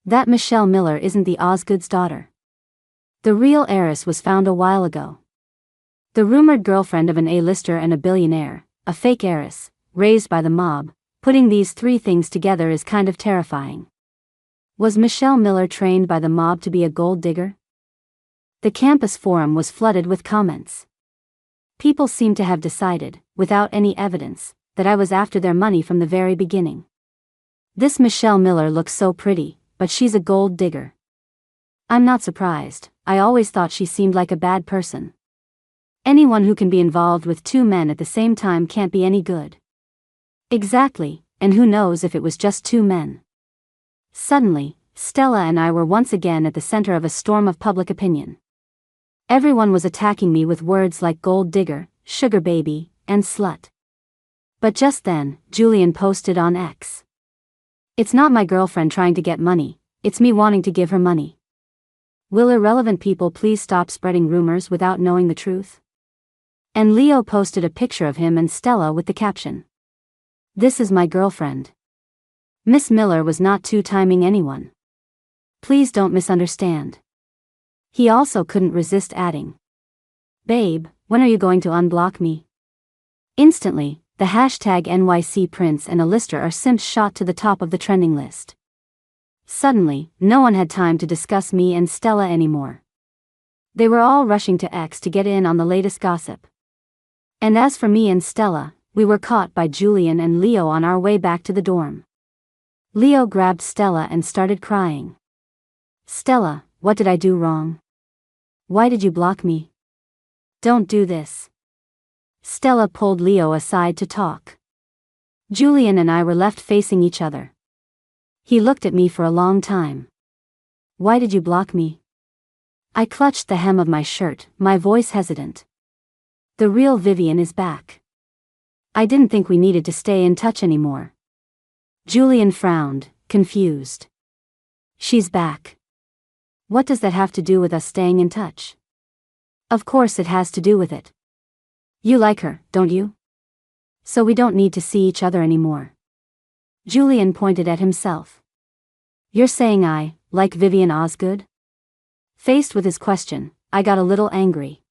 That Michelle Miller isn't the Osgood's daughter. The real heiress was found a while ago. The rumored girlfriend of an A-lister and a billionaire, a fake heiress, raised by the mob. Putting these three things together is kind of terrifying. Was Michelle Miller trained by the mob to be a gold digger? The campus forum was flooded with comments. People seemed to have decided, without any evidence, that I was after their money from the very beginning. This Michelle Miller looks so pretty, but she's a gold digger. I'm not surprised, I always thought she seemed like a bad person. Anyone who can be involved with two men at the same time can't be any good. Exactly, and who knows if it was just two men. Suddenly, Stella and I were once again at the center of a storm of public opinion. Everyone was attacking me with words like gold digger, sugar baby, and slut. But just then, Julian posted on X. It's not my girlfriend trying to get money, it's me wanting to give her money. Will irrelevant people please stop spreading rumors without knowing the truth? And Leo posted a picture of him and Stella with the caption. This is my girlfriend. Miss Miller was not two-timing anyone. Please don't misunderstand. He also couldn't resist adding. Babe, when are you going to unblock me? Instantly, the hashtag NYC Prince and A-lister are simps shot to the top of the trending list. Suddenly, no one had time to discuss me and Stella anymore. They were all rushing to X to get in on the latest gossip. And as for me and Stella, we were caught by Julian and Leo on our way back to the dorm. Leo grabbed Stella and started crying. Stella, what did I do wrong? Why did you block me? Don't do this. Stella pulled Leo aside to talk. Julian and I were left facing each other. He looked at me for a long time. Why did you block me? I clutched the hem of my shirt, my voice hesitant. The real Vivian is back. I didn't think we needed to stay in touch anymore. Julian frowned, confused. She's back. What does that have to do with us staying in touch? Of course it has to do with it. You like her, don't you? So we don't need to see each other anymore. Julian pointed at himself. You're saying I, like Vivian Osgood? Faced with his question, I got a little angry.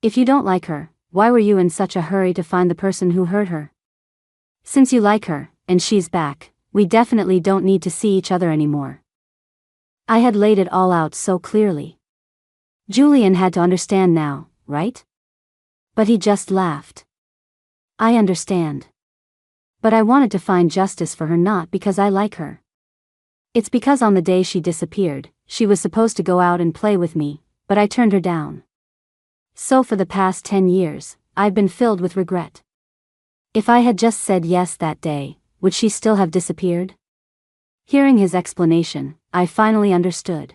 If you don't like her, why were you in such a hurry to find the person who hurt her? Since you like her, and she's back, we definitely don't need to see each other anymore. I had laid it all out so clearly. Julian had to understand now, right? But he just laughed. I understand. But I wanted to find justice for her, not because I like her. It's because on the day she disappeared, she was supposed to go out and play with me, but I turned her down. So for the past 10 years, I've been filled with regret. If I had just said yes that day, would she still have disappeared? Hearing his explanation, I finally understood.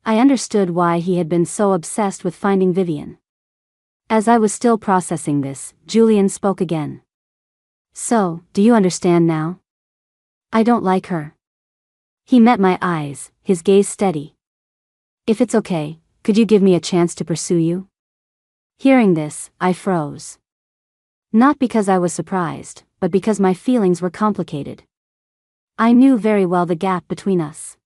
I understood why he had been so obsessed with finding Vivian. As I was still processing this, Julian spoke again. So, do you understand now? I don't like her. He met my eyes, his gaze steady. If it's okay, could you give me a chance to pursue you? Hearing this, I froze. Not because I was surprised, but because my feelings were complicated. I knew very well the gap between us.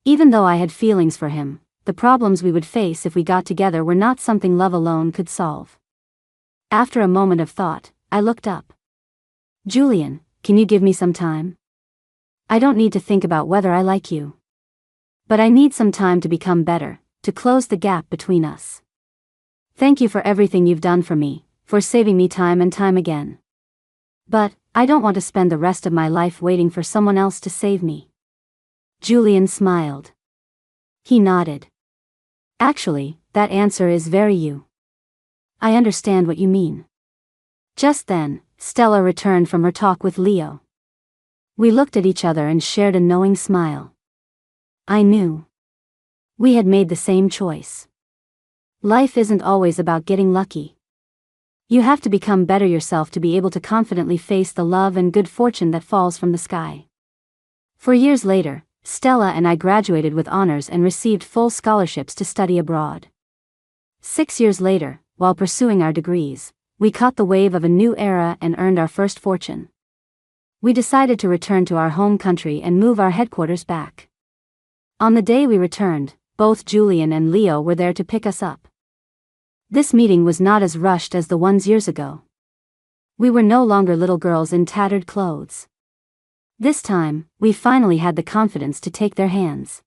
Even though I had feelings for him, the problems we would face if we got together were not something love alone could solve. After a moment of thought, I looked up. Julian, can you give me some time? I don't need to think about whether I like you. But I need some time to become better, to close the gap between us. Thank you for everything you've done for me, for saving me time and time again. But, I don't want to spend the rest of my life waiting for someone else to save me. Julian smiled. He nodded. Actually, that answer is very you. I understand what you mean. Just then, Stella returned from her talk with Leo. We looked at each other and shared a knowing smile. I knew. We had made the same choice. Life isn't always about getting lucky. You have to become better yourself to be able to confidently face the love and good fortune that falls from the sky. 4 years later, Stella and I graduated with honors and received full scholarships to study abroad. 6 years later, while pursuing our degrees, we caught the wave of a new era and earned our first fortune. We decided to return to our home country and move our headquarters back. On the day we returned, both Julian and Leo were there to pick us up. This meeting was not as rushed as the ones years ago. We were no longer little girls in tattered clothes. This time, we finally had the confidence to take their hands.